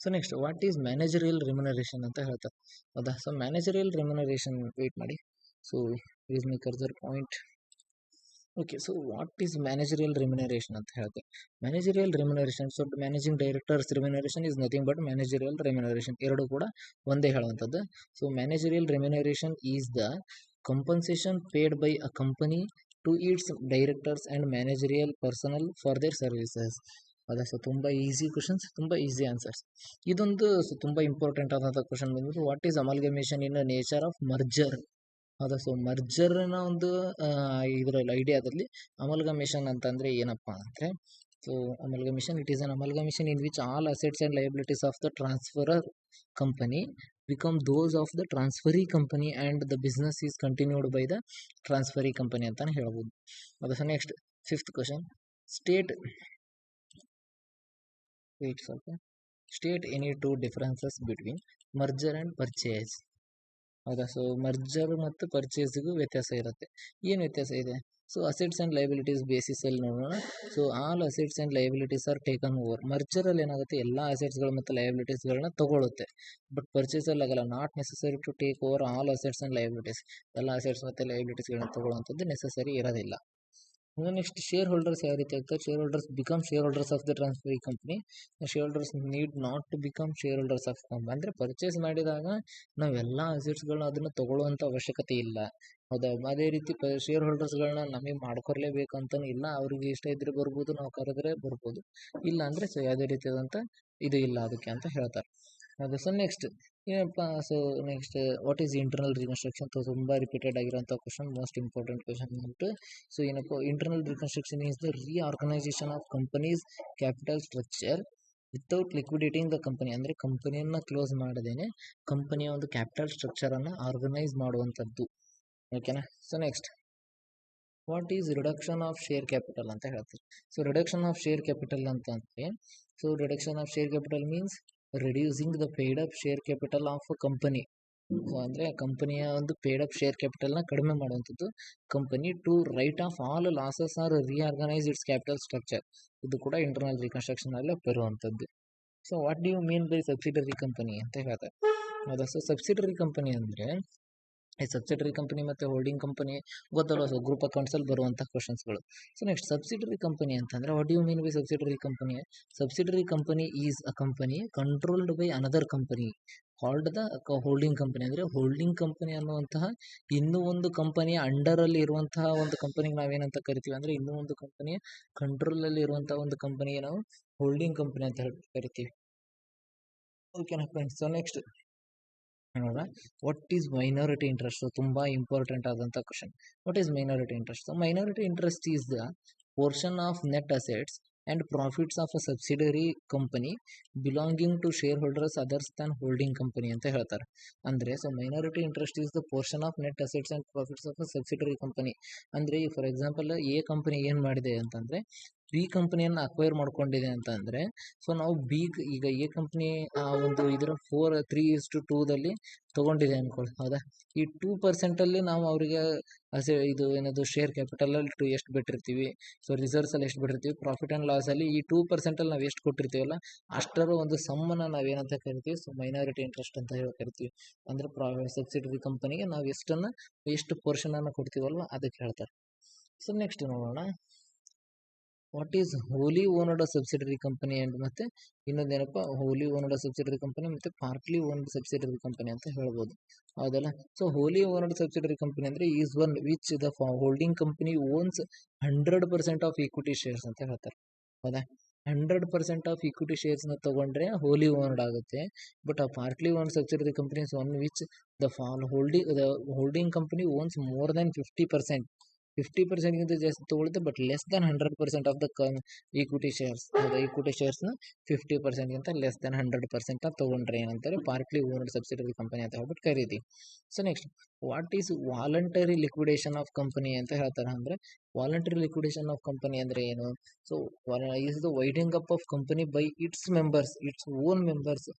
So next what is managerial remuneration ಅಂತ ಹೇಳ್ತಾರೆ, ಹೌದಾ? ಸೊ ಮ್ಯಾನೇಜರಿಯಲ್ ರಿಮ್ಯುನರೇಷನ್ ವೇಟ್ ಮಾಡಿ. So is my cursor point. Okay, so what is managerial remuneration ಅಂತ ಹೇಳ್ತಾರೆ. Managerial remuneration, so managing directors remuneration is nothing but managerial remuneration, ಎರಡು ಕೂಡ ಒಂದೇ ಹೇಳುವಂಥದ್ದು. So managerial remuneration is the compensation paid by a company to its directors and managerial personnel for their services. ಹೌದಾ? So ತುಂಬ easy questions, ತುಂಬ easy answers. ಇದೊಂದು ತುಂಬ important ಆದಂಥ ಕ್ವಶನ್ ಬಂದ್ಬಿಟ್ಟು what is ಅಮಲ್ಗಮೇಷನ್ in nature of merger, ಹೌದಾ? So ಮರ್ಜರ್ನ ಒಂದು ಇದರಲ್ಲಿ ಐಡಿಯಾದಲ್ಲಿ ಅಮಲ್ಗಮೇಷನ್ ಅಂತಂದರೆ ಏನಪ್ಪ ಅಂದರೆ so ಅಮಲ್ಗಮೇಷನ್ it is an ಅಮಲ್ಗಮೇಷನ್ in which all assets and liabilities of the transferor company become those of the transferee company and the business is continued by the transferee company ಅಂತಾನೆ ಹೇಳ್ಬೋದು. ಅದಕ್ಕೆ next 5th question state any 2 differences between merger and purchase, ಹೌದಾ? So merger ಮತ್ತು ಪರ್ಚೇಸ್ಗೂ ವ್ಯತ್ಯಾಸ ಇರುತ್ತೆ. ಏನು ವ್ಯತ್ಯಾಸ ಇದೆ? ಸೊ ಅಸೆಟ್ಸ್ ಆ್ಯಂಡ್ ಲಯಬಿಲಿಟೀಸ್ ಬೇಸಿಸಲ್ಲಿ ನೋಡೋಣ. So all assets and liabilities are taken over. ಮರ್ಜರಲ್ಲಿ ಏನಾಗುತ್ತೆ, ಎಲ್ಲ ಅಸೆಟ್ಸ್ಗಳು ಮತ್ತು ಲಯಬಿಲಿಟೀಸ್ಗಳನ್ನ ತೊಗೊಳುತ್ತೆ. ಬಟ್ ಪರ್ಚೇಸಲ್ಲಿ ಆಗಲ್ಲ, not necessary to take over all assets and liabilities. ಎಲ್ಲ ಅಸೆಟ್ಸ್ ಮತ್ತು ಲಯಬಿಲಿಟೀಸ್ಗಳನ್ನ ತೊಗೊಳ್ಳುವಂಥದ್ದು ನೆಸಸರಿ ಇರೋದಿಲ್ಲ. ನೆಕ್ಸ್ಟ್ ಶೇರ್ ಹೋಲ್ಡರ್ಸ್ ಯಾವ ರೀತಿ ಆಗ್ತಾರೆ? Shareholders become shareholders of the transferee company. Shareholders need not to become shareholders of company. ಅಂದರೆ ಪರ್ಚೇಸ್ ಮಾಡಿದಾಗ ನಾವೆಲ್ಲ ಅಸೆಟ್ಸ್ಗಳನ್ನ ಅದನ್ನು ತೊಗೊಳ್ಳುವಂಥ ಅವಶ್ಯಕತೆ ಇಲ್ಲ, ಹೌದಾ? ಅದೇ ರೀತಿ ಶೇರ್ ಹೋಲ್ಡರ್ಸ್ಗಳನ್ನ ನಮಗೆ ಮಾಡ್ಕೊರ್ಲೇಬೇಕು ಅಂತಲೂ ಇಲ್ಲ, ಅವ್ರಿಗೆ ಇಷ್ಟ ಇದ್ರೆ ಬರ್ಬೋದು, ನಾವು ಕರೆದ್ರೆ ಬರ್ಬೋದು, ಇಲ್ಲ ಅಂದರೆ ಸೊ ಯಾವುದೇ ರೀತಿಯಾದಂಥ ಇದು ಇಲ್ಲ ಅದಕ್ಕೆ ಅಂತ ಹೇಳ್ತಾರೆ. ಹೌದಾ? ಸೊ ನೆಕ್ಸ್ಟ್ ಏನಪ್ಪ, so next what is internal reconstruction? ತುಂಬ ರಿಪೀಟೆಡ್ ಆಗಿರೋಂಥ ಕ್ವಶನ್, ಮೋಸ್ಟ್ ಇಂಪಾರ್ಟೆಂಟ್ ಕ್ವಶನ್ ಅಂದ್ಬಿಟ್ಟು. ಸೊ ಏನಪ್ಪ internal reconstruction is the reorganisation of companies capital structure without liquidating the company. ಅಂದರೆ ಕಂಪನಿಯನ್ನು ಕ್ಲೋಸ್ ಮಾಡದೇನೆ ಕಂಪನಿಯ ಒಂದು ಕ್ಯಾಪಿಟಲ್ ಸ್ಟ್ರಕ್ಚರನ್ನು ಆರ್ಗನೈಸ್ ಮಾಡುವಂಥದ್ದು, ಓಕೆನಾ? So next what is reduction of share capital ಅಂತ ಹೇಳ್ತಾರೆ. So reduction of share capital ಅಂತಂದರೆ so reduction of share capital means reducing the paid up share capital of a company. So ಅಂದರೆ ಕಂಪನಿಯ ಒಂದು paid up share ಕ್ಯಾಪಿಟಲ್ನ ಕಡಿಮೆ ಮಾಡುವಂಥದ್ದು company to write off all losses or reorganise its capital structure. ಇದು ಕೂಡ internal reconstruction ಅಲ್ಲೇ ಬರುವಂಥದ್ದು. So what do you mean by subsidiary company ಅಂತ ಹೇಳ್ತಾರೆ, ಹೌದಾ? ಸೊ ಸಬ್ಸಿಡರಿ ಕಂಪನಿ ಅಂದರೆ ಈ ಸಬ್ಸಿಡರಿ ಕಂಪನಿ ಮತ್ತು ಹೋಲ್ಡಿಂಗ್ ಕಂಪನಿ ಗೊತ್ತಲ್ಲ, ಸೊ ಗ್ರೂಪ್ ಅಕೌಂಟ್ಸಲ್ಲಿ ಬರುವಂಥ ಕ್ವಶನ್ಸ್ಗಳು. ಸೊ ನೆಕ್ಸ್ಟ್ ಸಬ್ಸಿಡರಿ ಕಂಪನಿ ಅಂತಂದರೆ what you mean by subsidiary company? Subsidiary company is a company controlled by another company called the holding company. ಅಂದರೆ holding company ಅನ್ನುವಂತಹ ಇನ್ನೂ ಒಂದು ಕಂಪನಿಯ ಅಂಡರಲ್ಲಿ ಇರುವಂತಹ ಒಂದು ಕಂಪನಿಗೆ ನಾವೇನಂತ ಕರಿತೀವಿ ಅಂದರೆ ಇನ್ನೂ ಒಂದು ಕಂಪನಿಯ ಕಂಟ್ರೋಲಲ್ಲಿ ಇರುವಂತಹ ಒಂದು ಕಂಪನಿಗೆ ನಾವು ಹೋಲ್ಡಿಂಗ್ ಕಂಪನಿ ಅಂತ ಹೇಳಿ ಕರಿತೀವಿ. ಓಕೆನಾ ಫ್ರೆಂಡ್ಸ್. ಸೊ ನೆಕ್ಸ್ಟ್ ನೋಡೋಣ, ವಾಟ್ ಈಸ್ ಮೈನಾರಿಟಿ ಇಂಟ್ರೆಸ್ಟ್. ತುಂಬಾ ಇಂಪಾರ್ಟೆಂಟ್ ಆದಂಥ question. What is minority interest? So minority interest is the portion of net assets and profits of a subsidiary company belonging to shareholders others than holding company ಅಂತ ಹೇಳ್ತಾರೆ. ಅಂದರೆ so minority interest is the portion of net assets and profits of a subsidiary company. ಅಂದರೆ for example A company ಏನು ಮಾಡಿದೆ ಅಂತಂದರೆ B ಕಂಪನಿಯನ್ನು acquire ಮಾಡ್ಕೊಂಡಿದೆ ಅಂತಂದರೆ, ಸೊ ನಾವು ಈಗ ಎ ಕಂಪ್ನಿ ಒಂದು ಇದರ 3:2 ತೊಗೊಂಡಿದೆ ಅಂದ್ಕೊಳ್ಳಿ, ಹೌದಾ. ಈ 2% ನಾವು ಅವರಿಗೆ ಇದು ಏನದು ಶೇರ್ ಕ್ಯಾಪಿಟಲಲ್ಲಿ ಎಷ್ಟು ಬಿಟ್ಟಿರ್ತೀವಿ, ಸೊ ರಿಸರ್ವ್ಸಲ್ಲಿ ಎಷ್ಟು ಬಿಟ್ಟಿರ್ತೀವಿ, ಪ್ರಾಫಿಟ್ ಆ್ಯಂಡ್ ಲಾಸಲ್ಲಿ ಈ 2%ಅಲ್ಲಿ ನಾವು ಎಷ್ಟು ಕೊಟ್ಟಿರ್ತೀವಲ್ಲ ಅಷ್ಟರ ಒಂದು ಸಮ್ಮನ್ನು ನಾವೇನಂತ ಕರಿತೀವಿ, ಸೊ ಮೈನಾರಿಟಿ ಇಂಟ್ರೆಸ್ಟ್ ಅಂತ ಹೇಳಿ ಕರಿತೀವಿ. ಅಂದರೆ ಸಬ್ಸಿಡರಿ ಕಂಪನಿಗೆ ನಾವು ಎಷ್ಟು ಪೋರ್ಷನನ್ನು ಕೊಡ್ತೀವಲ್ವ ಅದಕ್ಕೆ ಹೇಳ್ತಾರೆ. ಸೊ ನೆಕ್ಸ್ಟ್ ನೋಡೋಣ, what is wholly owned subsidiary company and ಮತ್ತು ಇನ್ನೊಂದೇನಪ್ಪ, ಹೋಲಿ ಓನ್ಡ್ ಸಬ್ಸಿಡರಿ ಕಂಪನಿ ಮತ್ತು ಪಾರ್ಟ್ಲಿ ಓನ್ಡ್ ಸಬ್ಸಿಡರಿ ಕಂಪನಿ ಅಂತ ಹೇಳ್ಬೋದು, ಹೌದಲ್ಲ. So wholly owned subsidiary company ಅಂದರೆ is one which the holding company owns 100% of equity shares ಅಂತ ಹೇಳ್ತಾರೆ, ಹೌದಾ. 100% ಆಫ್ ಈಕ್ವಿಟಿ ಶೇರ್ಸ್ನ ತೊಗೊಂಡ್ರೆ ಹೋಲಿ ಓನ್ಡ್ ಆಗುತ್ತೆ. ಬಟ್ ಆ partly owned subsidiary company is one which the holding company owns more than 50%. 50%ಗಿಂತ ಜಾಸ್ತಿ ತೊಗೊಳುತ್ತೆ, but less than 100% of the equity shares. Equity ಶೇರ್ಸ್ನ 50%ಗಿಂತ ಲೆಸ್ ದೆನ್ 100% ತೊಗೊಂಡ್ರೆ ಏನಂತಾರೆ, ಪಾರ್ಟ್ಲಿ ಓನ್ಡ್ ಸಬ್ಸಿಡರಿ ಕಂಪನಿ ಅಂತ ಹೇಳ್ಬಿಟ್ಟು ಕರೀತೀವಿ. So next, what is voluntary liquidation of company ಅಂತ ಹೇಳ್ತಾರೆ. ಅಂದರೆ ವಾಲಂಟರಿ ಲಿಕ್ವಿಡೇಷನ್ ಆಫ್ ಕಂಪನಿ ಅಂದರೆ ಏನು? So is the winding up of company by its own members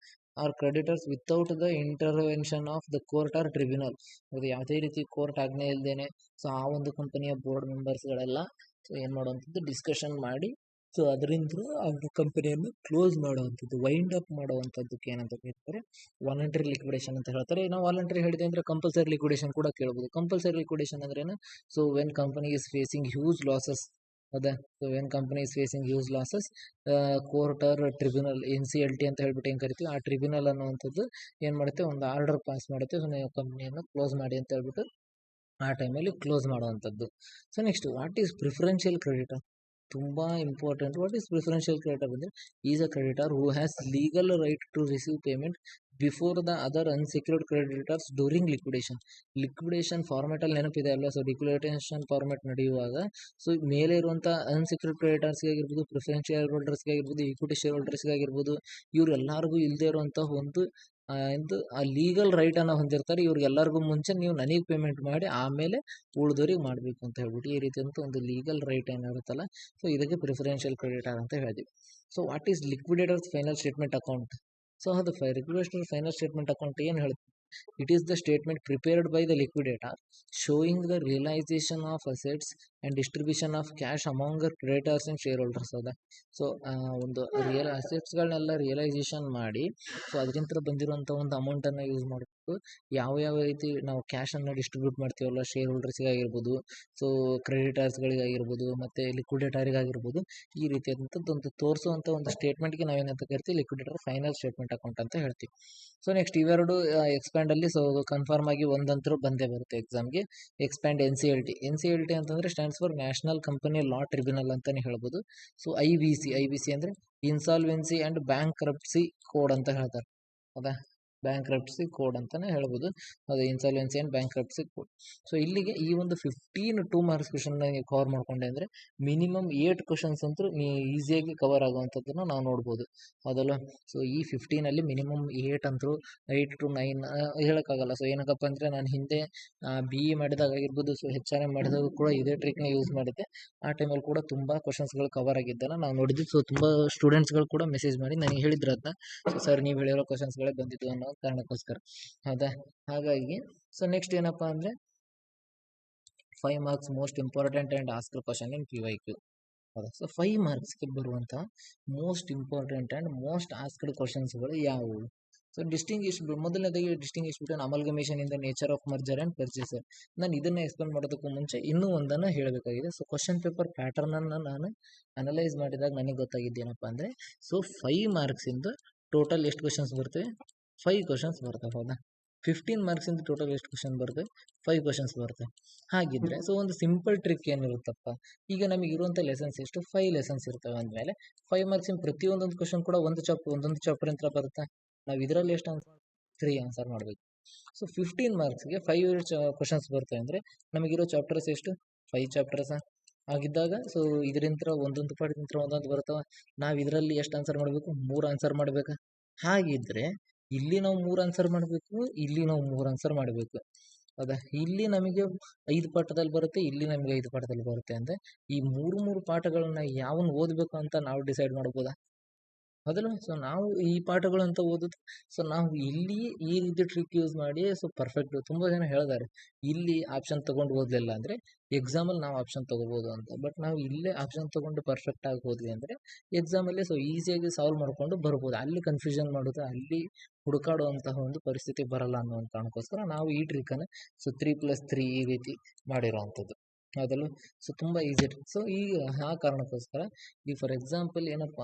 or creditors without the intervention of the court or tribunal. ಅದು ಯಾವುದೇ ರೀತಿ court ಆಜ್ಞೆ ಇಲ್ಲದೇನೆ ಸೊ ಆ ಒಂದು ಕಂಪನಿಯ ಬೋರ್ಡ್ ಮೆಂಬರ್ಸ್ಗಳೆಲ್ಲ ಸೊ ಏನು ಮಾಡುವಂಥದ್ದು, ಡಿಸ್ಕಷನ್ ಮಾಡಿ ಸೊ ಅದರಿಂದ ಆ ಕಂಪನಿಯನ್ನು ಕ್ಲೋಸ್ ಮಾಡುವಂಥದ್ದು, ವೈಂಡ್ ಅಪ್ ಮಾಡುವಂಥದ್ದಕ್ಕೆ ಏನಂತ ಹೇಳ್ತಾರೆ, ವಾಲಂಟರಿ ಲಿಕ್ವಿಡೇಷನ್ ಅಂತ ಹೇಳ್ತಾರೆ. ನಾವು ವಾಲಂಟರಿ ಹೇಳಿದೆ ಅಂದರೆ ಕಂಪಲ್ಸರಿ ಲಿಕ್ವಿಡೇಷನ್ ಕೂಡ ಕೇಳ್ಬೋದು. ಕಂಪಲ್ಸರಿ ಲಿಕ್ವಿಡೇಷನ್ ಅಂದ್ರೇನು? So when company is facing huge losses, ಹೌದಾ. So when company is facing huge losses, court or tribunal, NCLT ಅಂತ ಹೇಳ್ಬಿಟ್ಟು ಏನು ಕರಿತೀವಿ, ಆ ಟ್ರಿಬ್ಯುನಲ್ ಅನ್ನುವಂಥದ್ದು ಏನು ಮಾಡುತ್ತೆ, ಒಂದು ಆರ್ಡರ್ ಪಾಸ್ ಮಾಡುತ್ತೆ, ಸೊ ನೀವು ಕಂಪ್ನಿಯನ್ನು ಕ್ಲೋಸ್ ಮಾಡಿ ಅಂತ ಹೇಳ್ಬಿಟ್ಟು ಆ ಟೈಮಲ್ಲಿ ಕ್ಲೋಸ್ ಮಾಡುವಂಥದ್ದು. So next, what is preferential creditor? ತುಂಬ important. What is preferential creditor ಅಂದರೆ is a creditor who has legal right to receive payment before the other unsecured creditors during liquidation ಫಾರ್ಮೆಟಲ್ಲಿ ನೆನಪಿದೆ ಅಲ್ವಾ. ಸೊ ಲಿಕ್ವಿಡೇಷನ್ ಫಾರ್ಮೆಟ್ ನಡೆಯುವಾಗ so ಮೇಲೆ ಇರುವಂಥ unsecured ಕ್ರೆಡಿಟರ್ಸ್ಗೆ ಆಗಿರ್ಬೋದು, preference share ಹೋಲ್ಡರ್ಸ್ಗೆ ಆಗಿರ್ಬೋದು, ಈಕ್ವಿಟಿ ಶೇರ್ ಹೋಲ್ಡರ್ಸ್ಗೆ ಆಗಿರ್ಬೋದು, ಇವರೆಲ್ಲರಿಗೂ ಇಲ್ಲದೆ ಇರುವಂಥ ಒಂದು ಆ ಲೀಗಲ್ ರೈಟನ್ನು ಹೊಂದಿರ್ತಾರೆ. ಇವ್ರಿಗೆಲ್ಲರಿಗೂ ಮುಂಚೆ ನೀವು ನನಗೆ ಪೇಮೆಂಟ್ ಮಾಡಿ ಆಮೇಲೆ ಉಳಿದವ್ರಿಗೆ ಮಾಡಬೇಕು ಅಂತ ಹೇಳ್ಬಿಟ್ಟು ಈ ರೀತಿಯಂಥ ಒಂದು ಲೀಗಲ್ ರೈಟ್ ಏನಿರುತ್ತಲ್ಲ, ಸೊ ಇದಕ್ಕೆ ಪ್ರಿಫರೆನ್ಷಿಯಲ್ ಕ್ರೆಡಿಟರ್ ಅಂತ ಹೇಳ್ತೀವಿ. So what is liquidator's final statement account? So ಅದು ಲಿಕ್ವಿಡೇಟರ್ ಫೈನಲ್ ಸ್ಟೇಟ್ಮೆಂಟ್ ಅಕೌಂಟ್ ಏನು ಹೇಳುತ್ತೆ? It is the statement prepared by the liquidator showing the realisation of assets and distribution of cash among creditors and shareholders, ಹೌದಾ. So ಒಂದು ಅಸೆಟ್ಸ್ಗಳನ್ನೆಲ್ಲ realisation ಮಾಡಿ so ಅದರಿಂದ ಬಂದಿರುವಂಥ ಒಂದು ಅಮೌಂಟನ್ನು ಯೂಸ್ ಮಾಡಿಬಿಟ್ಟು ಯಾವ ರೀತಿ ನಾವು ಕ್ಯಾಶನ್ನು ಡಿಸ್ಟ್ರಿಬ್ಯೂಟ್ ಮಾಡ್ತೀವಲ್ಲ, ಶೇರ್ ಹೋಲ್ಡರ್ಸ್ಗಾಗಿರ್ಬೋದು, ಸೊ ಕ್ರೆಡಿಟರ್ಸ್ಗಳಿಗಾಗಿರ್ಬೋದು, ಮತ್ತು ಲಿಕ್ವಿಡೇಟರಿಗಾಗಿರ್ಬೋದು, ಈ ರೀತಿಯಾದಂಥದ್ದು ಒಂದು ತೋರಿಸುವಂಥ ಒಂದು ಸ್ಟೇಟ್ಮೆಂಟ್ಗೆ ನಾವೇನಂತ ಕರಿತೀವಿ, ಲಿಕ್ವಿಡೇಟರ್ ಫೈನಲ್ ಸ್ಟೇಟ್ಮೆಂಟ್ ಅಕೌಂಟ್ ಅಂತ ಹೇಳ್ತೀವಿ. ಸೊ ನೆಕ್ಸ್ಟ್, ಇವೆರಡು ಎಕ್ಸ್ಪ್ಯಾಂಡಲ್ಲಿ ಸೊ ಕನ್ಫರ್ಮ್ ಆಗಿ ಒಂದಂತರೂ ಬಂದೇ ಬರುತ್ತೆ ಎಕ್ಸಾಮ್ಗೆ. ಎಕ್ಸ್ಪ್ಯಾಂಡ್ NCLT ಅಂತಂದರೆ stands for national company law tribunal ಅಂತಲೇ ಹೇಳ್ಬೋದು. ಸೊ IBC ಅಂದರೆ ಇನ್ಸಾಲ್ವೆನ್ಸಿ ಆ್ಯಂಡ್ ಬ್ಯಾಂಕ್ರಪ್ಸಿ ಕೋಡ್ ಅಂತ ಹೇಳ್ತಾರೆ, ಹೌದಾ. ಬ್ಯಾಂಕ್ರಪ್ಸಿ ಕೋಡ್ ಅಂತಲೇ ಹೇಳ್ಬೋದು, ಅದು insolvency and bankruptcy code. So ಇಲ್ಲಿಗೆ ಈ ಒಂದು 15 2 ಮಾರ್ಕ್ಸ್ ಕ್ವಶನ್ನ ನೀವು ಕವರ್ ಮಾಡ್ಕೊಂಡೆ ಅಂದರೆ ಮಿನಿಮಮ್ 8 ಕ್ವಶನ್ಸ್ ಅಂತೂ ನೀವು ಈಸಿಯಾಗಿ ಕವರ್ ಆಗುವಂಥದ್ದನ್ನು ನಾವು ನೋಡ್ಬೋದು, ಹೌದಲ್ಲ. ಸೊ ಈ 15ಅಲ್ಲಿ ಮಿನಿಮಮ್ 8 ಅಂತೂ 8 to 9 ಹೇಳೋಕ್ಕಾಗಲ್ಲ. ಸೊ ಏನಕ್ಕಪ್ಪ ಅಂದರೆ ನಾನು ಹಿಂದೆ BE ಮಾಡಿದಾಗಿರ್ಬೋದು, ಸೊ HRM ಮಾಡಿದಾಗ ಕೂಡ ಇದೇ ಟ್ರಿಕ್ನ ಯೂಸ್ ಮಾಡಿದ್ದೆ. ಆ ಟೈಮಲ್ಲಿ ಕೂಡ ತುಂಬ ಕ್ವಶನ್ಸ್ಗಳು ಕವರ್ ಆಗಿದ್ದಲ್ಲ ನಾವು ನೋಡಿದ್ವಿ. ಸೊ ತುಂಬ ಸ್ಟೂಡೆಂಟ್ಸ್ಗಳು ಕೂಡ ಮೆಸೇಜ್ ಮಾಡಿ ನನಗೆ ಹೇಳಿದ್ರು ಅದನ್ನ, ಸೊ ಸರ್ ನೀವು ಹೇಳಿರೋ ಕ್ವಶನ್ಸ್ಗಳೇ ಬಂದಿದ್ದು ಅನ್ನೋ ಕಾರಣಕ್ಕೋಸ್ಕರ, ಹೌದಾ. ಹಾಗಾಗಿ ಸೊ ನೆಕ್ಸ್ಟ್ ಏನಪ್ಪ ಅಂದರೆ 5 marks most important and asked question in PYQ, ಹೌದಾ. ಸೊ 5 ಮಾರ್ಕ್ಸ್ಗೆ ಬರುವಂಥ most important and most asked ಕ್ವಶನ್ಸ್ಗಳು ಯಾವುವು? ಸೊ ಮೊದಲನೇದಾಗಿ distinguish between amalgamation in the nature of merger and purchaser. ನಾನು ಇದನ್ನು ಎಕ್ಸ್ಪ್ಲೇನ್ ಮಾಡೋದಕ್ಕೂ ಮುಂಚೆ ಇನ್ನೂ ಒಂದನ್ನು ಹೇಳಬೇಕಾಗಿದೆ. ಸೊ ಕ್ವಶನ್ ಪೇಪರ್ ಪ್ಯಾಟರ್ನನ್ನು ನಾನು ಅನಲೈಸ್ ಮಾಡಿದಾಗ ನನಗೆ ಗೊತ್ತಾಗಿದ್ದೇನಪ್ಪ ಅಂದರೆ, ಸೊ 5 ಮಾರ್ಕ್ಸಿಂದ ಟೋಟಲ್ ಎಷ್ಟು ಕ್ವಶನ್ಸ್ ಬರ್ತವೆ? 5 ಕ್ವಶನ್ಸ್ ಬರ್ತವೆ, ಹೌದಾ. 15 ಮಾರ್ಕ್ಸಿಂದ ಟೋಟಲ್ ಎಷ್ಟು ಕ್ವಶನ್ ಬರ್ತವೆ? 5 ಕ್ವಶನ್ಸ್ ಬರ್ತವೆ. ಹಾಗಿದ್ರೆ ಸೊ ಒಂದು ಸಿಂಪಲ್ ಟ್ರಿಕ್ ಏನಿರುತ್ತಪ್ಪ, ಈಗ ನಮಗೆ ಇರುವಂಥ ಲೆಸನ್ಸ್ ಎಷ್ಟು? 5 ಲೆಸನ್ಸ್ ಇರ್ತವೆ ಅಂದಮೇಲೆ 5 ಮಾರ್ಕ್ಸಿನ ಪ್ರತಿಯೊಂದೊಂದು ಕ್ವಶನ್ ಕೂಡ ಒಂದೊಂದು ಚಾಪ್ಟರ್ ಅಂತ ಬರುತ್ತೆ. ನಾವು ಇದರಲ್ಲಿ ಎಷ್ಟು ಆನ್ಸರ್ 3 ಆನ್ಸರ್ ಮಾಡಬೇಕು. ಸೊ 15 ಮಾರ್ಕ್ಸ್ಗೆ 5 ಕ್ವಶನ್ಸ್ ಬರ್ತವೆ ಅಂದರೆ ನಮಗಿರೋ ಚಾಪ್ಟರ್ಸ್ ಎಷ್ಟು 5 ಚಾಪ್ಟರ್ಸ್ ಆಗಿದ್ದಾಗ ಸೊ ಇದರಿಂದ ಒಂದೊಂದು ಪಾಠದಿಂದ ಒಂದೊಂದು ಬರ್ತಾವ. ನಾವು ಇದರಲ್ಲಿ ಎಷ್ಟು ಆನ್ಸರ್ ಮಾಡಬೇಕು 3 ಆನ್ಸರ್ ಮಾಡಬೇಕು. ಹಾಗಿದ್ರೆ ಇಲ್ಲಿ ನಾವು 3 ಆನ್ಸರ್ ಮಾಡಬೇಕು, ಇಲ್ಲಿ ನಾವು 3 ಆನ್ಸರ್ ಮಾಡಬೇಕು. ಹೌದಾ, ಇಲ್ಲಿ ನಮಗೆ 5 ಪಾಠದಲ್ಲಿ ಬರುತ್ತೆ, ಇಲ್ಲಿ ನಮಗೆ 5 ಪಾಠದಲ್ಲಿ ಬರುತ್ತೆ ಅಂದರೆ ಈ 3 ಪಾಠಗಳನ್ನ ಯಾವನ್ನ ಓದಬೇಕು ಅಂತ ನಾವು ಡಿಸೈಡ್ ಮಾಡ್ಬೋದಾ? ಹೌದಲ್ಲ. ಸೊ ನಾವು ಈ ಪಾಠಗಳು ಅಂತ ಓದೋದು. ಸೊ ನಾವು ಇಲ್ಲಿ ಈ ರೀತಿ ಟ್ರಿಕ್ ಯೂಸ್ ಮಾಡಿ ಸೊ ಪರ್ಫೆಕ್ಟ್ ತುಂಬ ಜನ ಹೇಳಿದ್ದಾರೆ ಇಲ್ಲಿ ಆಪ್ಷನ್ ತಗೊಂಡು ಓದಲಿಲ್ಲ ಅಂದರೆ ಎಕ್ಸಾಮಲ್ಲಿ ನಾವು ಆಪ್ಷನ್ ತಗೋಬೋದು ಅಂತ. ಬಟ್ ನಾವು ಇಲ್ಲೇ ಆಪ್ಷನ್ ತಗೊಂಡು ಪರ್ಫೆಕ್ಟ್ ಆಗಿ ಹೋದ್ವಿ ಅಂದರೆ ಎಕ್ಸಾಮಲ್ಲಿ ಸೊ ಈಸಿಯಾಗಿ ಸಾಲ್ವ್ ಮಾಡ್ಕೊಂಡು ಬರ್ಬೋದು. ಅಲ್ಲಿ ಕನ್ಫ್ಯೂಷನ್ ಮಾಡೋದು, ಅಲ್ಲಿ ಹುಡುಕಾಡುವಂತಹ ಒಂದು ಪರಿಸ್ಥಿತಿ ಬರಲ್ಲ ಅನ್ನೋ ಒಂದು ಕಾರಣಕ್ಕೋಸ್ಕರ ನಾವು ಈ ಟ್ರಿಕ್ಕನ್ನು ಸೊ 3+3 ಈ ರೀತಿ ಮಾಡಿರೋವಂಥದ್ದು. ಹೌದಲ್ವ. ಸೊ ತುಂಬ ಈಸಿ ಟ್ರಿಕ್. ಸೊ ಈಗ ಆ ಕಾರಣಕ್ಕೋಸ್ಕರ ಈ ಫಾರ್ ಎಕ್ಸಾಂಪಲ್ ಏನಪ್ಪ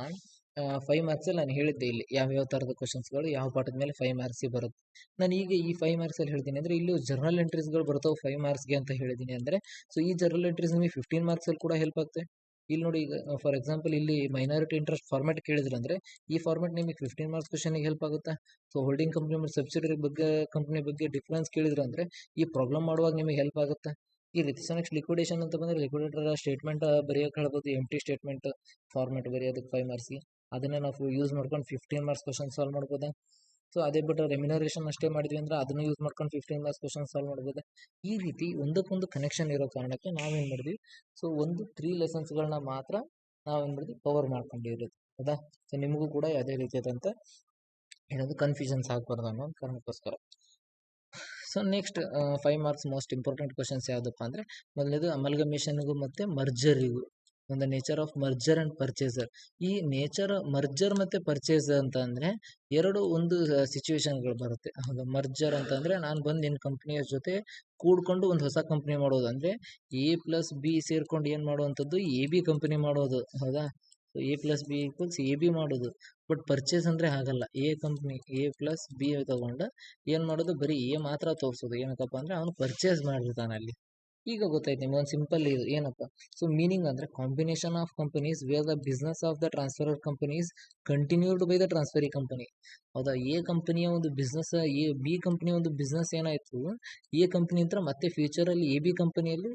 5 ಮಾರ್ಕ್ಸಲ್ಲಿ ನಾನು ಹೇಳಿದ್ದೆ ಇಲ್ಲಿ ಯಾವ್ಯಾವ ಥರದ ಕ್ವಶನ್ಸ್ಗಳು ಯಾವ ಪಾಠದ ಮೇಲೆ 5 ಮಾರ್ಕ್ಸಿಗೆ ಬರುತ್ತೆ. ನಾನು ಈಗ ಈ 5 ಮಾರ್ಕ್ಸಲ್ಲಿ ಹೇಳ್ತೀನಿ ಅಂದರೆ ಇಲ್ಲಿ ಜರ್ನಲ್ ಎಂಟ್ರೀಸ್ಗಳು ಬರ್ತಾವೆ 5 ಮಾರ್ಕ್ಸ್ಗೆ ಅಂತ ಹೇಳಿದ್ದೀನಿ ಅಂದರೆ ಸೊ ಈ ಜರ್ನಲ್ ಎಂಟ್ರೀಸ್ ನಿಮಗೆ 15 ಮಾರ್ಕ್ಸಲ್ಲಿ ಕೂಡ ಹೆಲ್ಪ್ ಆಗುತ್ತೆ. ಇಲ್ಲಿ ನೋಡಿ, ಈಗ ಫಾರ್ ಎಕ್ಸಾಂಪಲ್ ಇಲ್ಲಿ ಮೈನಾರಿಟಿ ಇಂಟ್ರೆಸ್ಟ್ ಫಾರ್ಮೆಟ್ ಕೇಳಿದ್ರೆ ಅಂದರೆ ಈ ಫಾರ್ಮೆಟ್ ನಿಮಗೆ 15 ಮಾರ್ಕ್ಸ್ ಕ್ವಶನಿಗೆ ಹೆಲ್ಪ್ ಆಗುತ್ತೆ. ಸೊ ಹೋಲ್ಡಿಂಗ್ ಕಂಪ್ನಿ ಮತ್ತು ಸಬ್ಸಿಡರಿ ಬಗ್ಗೆ ಕಂಪ್ನಿ ಬಗ್ಗೆ ಡಿಫ್ರೆನ್ಸ್ ಕೇಳಿದ್ರೆ ಅಂದರೆ ಈ ಪ್ರಾಬ್ಲಮ್ ಮಾಡುವಾಗ ನಿಮಗೆ ಹೆಲ್ಪ್ ಆಗುತ್ತೆ ಈ ರೀತಿ. ಸೊ ನೆಕ್ಸ್ಟ್ ಲಿಕ್ವಿಡೇಷನ್ ಅಂತ ಬಂದರೆ ಲಿಕ್ವಿಡೇಟರ್ ಸ್ಟೇಟ್ಮೆಂಟ್ ಬರೆಯೋಕೆ ಹೇಳ್ಬೋದು, ಎಂಟಿ ಸ್ಟೇಟ್ಮೆಂಟ್ ಫಾರ್ಮೆಟ್ ಬರೆಯೋದಕ್ಕೆ 5 ಮಾರ್ಕ್ಸ್ಗೆ. ಅದನ್ನೇ ನಾವು ಯೂಸ್ ಮಾಡ್ಕೊಂಡು 15 ಮಾರ್ಕ್ಸ್ ಕ್ವಶನ್ ಸಾಲ್ವ್ ಮಾಡ್ಬೋದಾ. ಸೊ ಅದೇ ಬಿಟ್ಟರೆ ರೆಮ್ಯುನರೇಷನ್ ಅಷ್ಟೇ ಮಾಡಿದ್ವಿ ಅಂದರೆ ಅದನ್ನು ಯೂಸ್ ಮಾಡ್ಕೊಂಡು 15 ಮಾರ್ಕ್ಸ್ ಕ್ವಶನ್ ಸಾಲ್ವ್ ಮಾಡ್ಬೋದು. ಈ ರೀತಿ ಒಂದಕ್ಕೊಂದು ಕನೆಕ್ಷನ್ ಇರೋ ಕಾರಣಕ್ಕೆ ನಾವೇನು ಮಾಡಿದ್ವಿ, ಸೊ 3 ಲೆಸನ್ಸ್ಗಳನ್ನ ಮಾತ್ರ ನಾವೇನು ಮಾಡಿದ್ವಿ ಕವರ್ ಮಾಡ್ಕೊಂಡಿರೋದು. ಹೌದಾ. ಸೊ ನಿಮಗೂ ಕೂಡ ಯಾವುದೇ ರೀತಿಯಾದಂಥ ಏನದು ಕನ್ಫ್ಯೂಷನ್ಸ್ ಆಗಬಾರ್ದು ಅನ್ನೋ ಒಂದು ಕಾರಣಕ್ಕೋಸ್ಕರ. So next 5 marks most important questions ಯಾವುದಪ್ಪ ಅಂದರೆ ಮೊದಲನೇದು ಅಮಲ್ಗಮೇಷನ್ಗೂ ಮತ್ತು ಮರ್ಜರಿಗೂ ಒಂದು nature of merger and purchaser. ಈ ನೇಚರ್ ಮರ್ಜರ್ ಮತ್ತು ಪರ್ಚೇಸ್ ಅಂತ ಅಂದರೆ ಎರಡು ಒಂದು ಸಿಚುವೇಶನ್ಗಳು ಬರುತ್ತೆ. ಹೌದಾ. ಮರ್ಜರ್ ಅಂತಂದರೆ ನಾನು ಬಂದು ನಿನ್ನ ಕಂಪ್ನಿಯ ಜೊತೆ ಕೂಡ್ಕೊಂಡು ಒಂದು ಹೊಸ ಕಂಪ್ನಿ ಮಾಡೋದು, ಅಂದರೆ A+B ಸೇರ್ಕೊಂಡು ಏನು ಮಾಡುವಂಥದ್ದು AB ಕಂಪ್ನಿ ಮಾಡೋದು. ಹೌದಾ. ಸೊ A+B = AB ಮಾಡೋದು. ಬಟ್ ಪರ್ಚೇಸ್ ಅಂದರೆ ಹಾಗಲ್ಲ. A ಕಂಪ್ನಿ A+B ತಗೊಂಡು ಏನು ಮಾಡೋದು, ಬರೀ A ಮಾತ್ರ ತೋರಿಸೋದು. ಏನಕ್ಕಪ್ಪ ಅಂದರೆ ಅವನು ಪರ್ಚೇಸ್ ಮಾಡಿರ್ತಾನೆ ಅಲ್ಲಿ. ಈಗ ಗೊತ್ತಾಯ್ತು ನಿಮ್ಗೆ ಒಂದು ಸಿಂಪಲ್ ಇದು ಏನಪ್ಪ. ಸೊ ಮೀನಿಂಗ್ ಅಂದರೆ combination of companies where the business of the transferor companies continued by the transferee company. ಹೌದಾ. ಎ ಕಂಪನಿಯ ಒಂದು ಬಿಸ್ನೆಸ್ B ಕಂಪನಿಯ ಒಂದು ಬಿಸ್ನೆಸ್ ಏನಾಯಿತು A ಕಂಪನಿ ಅಂತ ಮತ್ತೆ ಫ್ಯೂಚರಲ್ಲಿ AB ಕಂಪನಿಯಲ್ಲಿ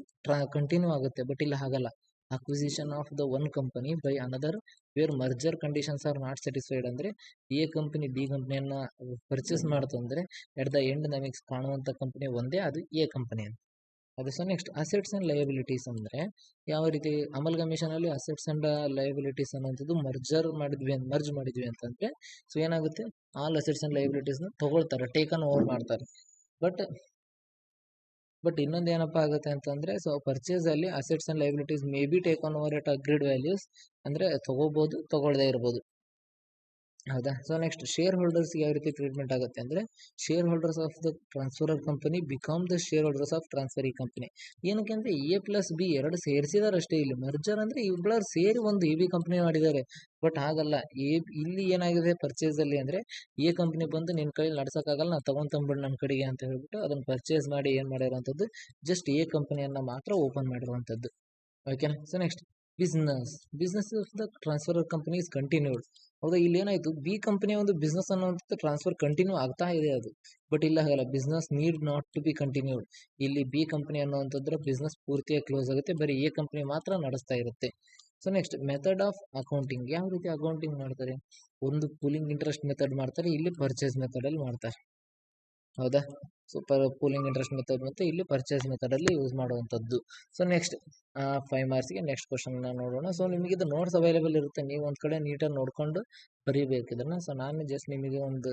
ಕಂಟಿನ್ಯೂ ಆಗುತ್ತೆ. ಬಟ್ ಇಲ್ಲಿ ಹಾಗಲ್ಲ. Acquisition of the one company by another where merger conditions are not satisfied ಅಂದರೆ A ಕಂಪನಿ B ಕಂಪನಿಯನ್ನು ಪರ್ಚೇಸ್ ಮಾಡ್ತಂದರೆ ಎಟ್ ದ ಎಂಡ್ ನಮಗೆ ಕಾಣುವಂಥ ಕಂಪನಿ ಒಂದೇ, ಅದು A ಕಂಪನಿ ಅಂತ. ಅದು. So next assets and liabilities ಅಂದರೆ ಯಾವ ರೀತಿ ಅಮಲ್ಗಮೇಷನಲ್ಲಿ ಅಸೆಟ್ಸ್ ಆ್ಯಂಡ್ ಲಯಬಿಲಿಟೀಸ್ ಅನ್ನೋಂಥದ್ದು ಮರ್ಜ್ ಮಾಡಿದ್ವಿ ಅಂತಂದರೆ ಸೊ ಏನಾಗುತ್ತೆ, ಆಲ್ ಅಸೆಟ್ಸ್ ಆ್ಯಂಡ್ ಲಯಬಿಲಿಟೀಸ್ನ ತೊಗೊಳ್ತಾರೆ, ಟೇಕನ್ ಓವರ್ ಮಾಡ್ತಾರೆ. ಬಟ್ ಇನ್ನೊಂದು ಏನಪ್ಪ ಆಗುತ್ತೆ ಅಂತಂದರೆ ಸೊ ಪರ್ಚೇಸಲ್ಲಿ assets and liabilities may be taken over at agreed values, ಅಂದರೆ ತೊಗೋಬೋದು ತೊಗೊಳ್ಳದೇ ಇರ್ಬೋದು. ಹೌದಾ. ಸೊ ನೆಕ್ಸ್ಟ್ ಶೇರ್ ಹೋಲ್ಡರ್ಸ್ಗೆ ಯಾವ ರೀತಿ ಟ್ರೀಟ್ಮೆಂಟ್ ಆಗುತ್ತೆ ಅಂದರೆ share holders of the transferor company become the share holders of transferee company. ಏನಕ್ಕೆ ಅಂದರೆ A+B ಎರಡು ಸೇರಿಸಿದಾರೆ ಅಷ್ಟೇ. ಇಲ್ಲಿ ಮರ್ಜರ್ ಅಂದರೆ ಇಬ್ಬರು ಸೇರಿ ಒಂದು AB ಕಂಪ್ನಿ ಮಾಡಿದ್ದಾರೆ. ಬಟ್ ಹಾಗಲ್ಲ. ಇಲ್ಲಿ ಏನಾಗಿದೆ ಪರ್ಚೇಸಲ್ಲಿ ಅಂದರೆ A ಕಂಪ್ನಿ ಬಂದು ನಿನ್ನ ಕೈಲಿ ನಡ್ಸೋಕ್ಕಾಗಲ್ಲ, ನಾನು ತೊಗೊಂಡ್ಬಿಡು ನನ್ನ ಕಡೆಗೆ ಅಂತ ಹೇಳ್ಬಿಟ್ಟು ಅದನ್ನು ಪರ್ಚೇಸ್ ಮಾಡಿ ಏನು ಮಾಡಿರೋವಂಥದ್ದು ಜಸ್ಟ್ A ಕಂಪನಿಯನ್ನು ಮಾತ್ರ ಓಪನ್ ಮಾಡಿರುವಂಥದ್ದು. ಓಕೆನಾ. So next business of the transferor company is continued. ಹೌದಾ. ಇಲ್ಲಿ ಏನಾಯಿತು, B ಕಂಪನಿಯ ಒಂದು ಬಿಸ್ನೆಸ್ ಅನ್ನುವಂಥದ್ದು ಟ್ರಾನ್ಸ್ಫರ್ ಕಂಟಿನ್ಯೂ ಆಗ್ತಾ ಇದೆ ಅದು. ಬಟ್ ಇಲ್ಲ ಹಾಗಲ್ಲ, business need not to be continued. ಇಲ್ಲಿ B ಕಂಪನಿ ಅನ್ನುವಂಥದ್ರ ಬಿಸ್ನೆಸ್ ಪೂರ್ತಿಯಾಗಿ ಕ್ಲೋಸ್ ಆಗುತ್ತೆ, ಬರೀ A ಕಂಪನಿ ಮಾತ್ರ ನಡೆಸ್ತಾ ಇರುತ್ತೆ. So next method of accounting. ಯಾವ ರೀತಿ ಅಕೌಂಟಿಂಗ್ ಮಾಡ್ತಾರೆ, ಒಂದು ಪೂಲಿಂಗ್ ಇಂಟ್ರೆಸ್ಟ್ ಮೆಥಡ್ ಮಾಡ್ತಾರೆ, ಇಲ್ಲಿ ಪರ್ಚೇಸ್ ಮೆಥಡಲ್ಲಿ ಮಾಡ್ತಾರೆ. ಹೌದಾ. ಸೊ ಪೂಲಿಂಗ್ ಇಂಟ್ರೆಸ್ಟ್ ಮೆಥಡ್ ಮತ್ತು ಇಲ್ಲಿ ಪರ್ಚೇಸ್ ಮೆಥಡಲ್ಲಿ ಯೂಸ್ ಮಾಡುವಂಥದ್ದು. ಸೊ ನೆಕ್ಸ್ಟ್ 5 ಮಾರ್ಕ್ಸ್ಗೆ ನೆಕ್ಸ್ಟ್ ಕ್ವಶನ್ನ ನೋಡೋಣ. ಸೊ ನಿಮಗೆ ಇದು ನೋಟ್ಸ್ ಅವೈಲೇಬಲ್ ಇರುತ್ತೆ, ನೀವು ಒಂದು ಕಡೆ ನೀಟಾಗಿ ನೋಡ್ಕೊಂಡು ಬರೀಬೇಕಿದನ್ನು. ಸೊ ನಾನು ಜಸ್ಟ್ ನಿಮಗೆ ಒಂದು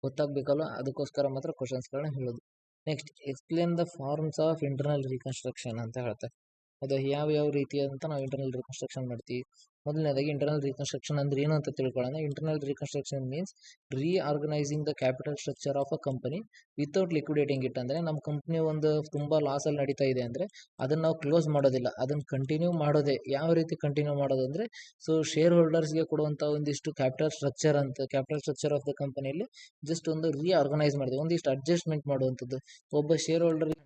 ಗೊತ್ತಾಗಬೇಕಲ್ಲ, ಅದಕ್ಕೋಸ್ಕರ ಮಾತ್ರ ಕ್ವಶನ್ಸ್ಗಳನ್ನ ಹೇಳೋದು. Next explain the forms of internal reconstruction ಅಂತ ಹೇಳ್ತಾರೆ. ಅದು ಯಾವ ರೀತಿಯಾದಂಥ ನಾವು ಇಂಟರ್ನಲ್ ರೀಕನ್ಸ್ಟ್ರಕ್ಷನ್ ಮಾಡ್ತೀವಿ. ಮೊದಲನೇದಾಗಿ ಇಂಟರ್ನಲ್ ರೀಕನ್ಸ್ಟ್ರಕ್ಷನ್ ಅಂದ್ರೆ ಏನು ಅಂತ ತಿಳ್ಕೊಳ್ಳೋಣ. Internal reconstruction means reorganising the capital structure of a company without liquidating it. ಅಂದರೆ ನಮ್ಮ ಕಂಪ್ನಿ ಒಂದು ತುಂಬ ಲಾಸಲ್ಲಿ ನಡೀತಾ ಇದೆ ಅಂದರೆ ಅದನ್ನು ನಾವು ಕ್ಲೋಸ್ ಮಾಡೋದಿಲ್ಲ, ಅದನ್ನು ಕಂಟಿನ್ಯೂ ಮಾಡೋದೇ. ಯಾವ ರೀತಿ ಕಂಟಿನ್ಯೂ ಮಾಡೋದು ಅಂದರೆ ಸೊ ಶೇರ್ ಹೋಲ್ಡರ್ಸ್ಗೆ ಕೊಡುವಂಥ ಒಂದಿಷ್ಟು ಕ್ಯಾಪಿಟಲ್ ಸ್ಟ್ರಕ್ಚರ್ ಆಫ್ ದ ಕಂಪನಿಯಲ್ಲಿ ಜಸ್ಟ್ ಒಂದು ರೀಆರ್ಗನೈಸ್ ಮಾಡಿದೆ, ಒಂದಿಷ್ಟು ಅಡ್ಜಸ್ಟ್ಮೆಂಟ್ ಮಾಡುವಂಥದ್ದು. ಒಬ್ಬ ಶೇರ್ ಹೋಲ್ಡರ್ಗೆ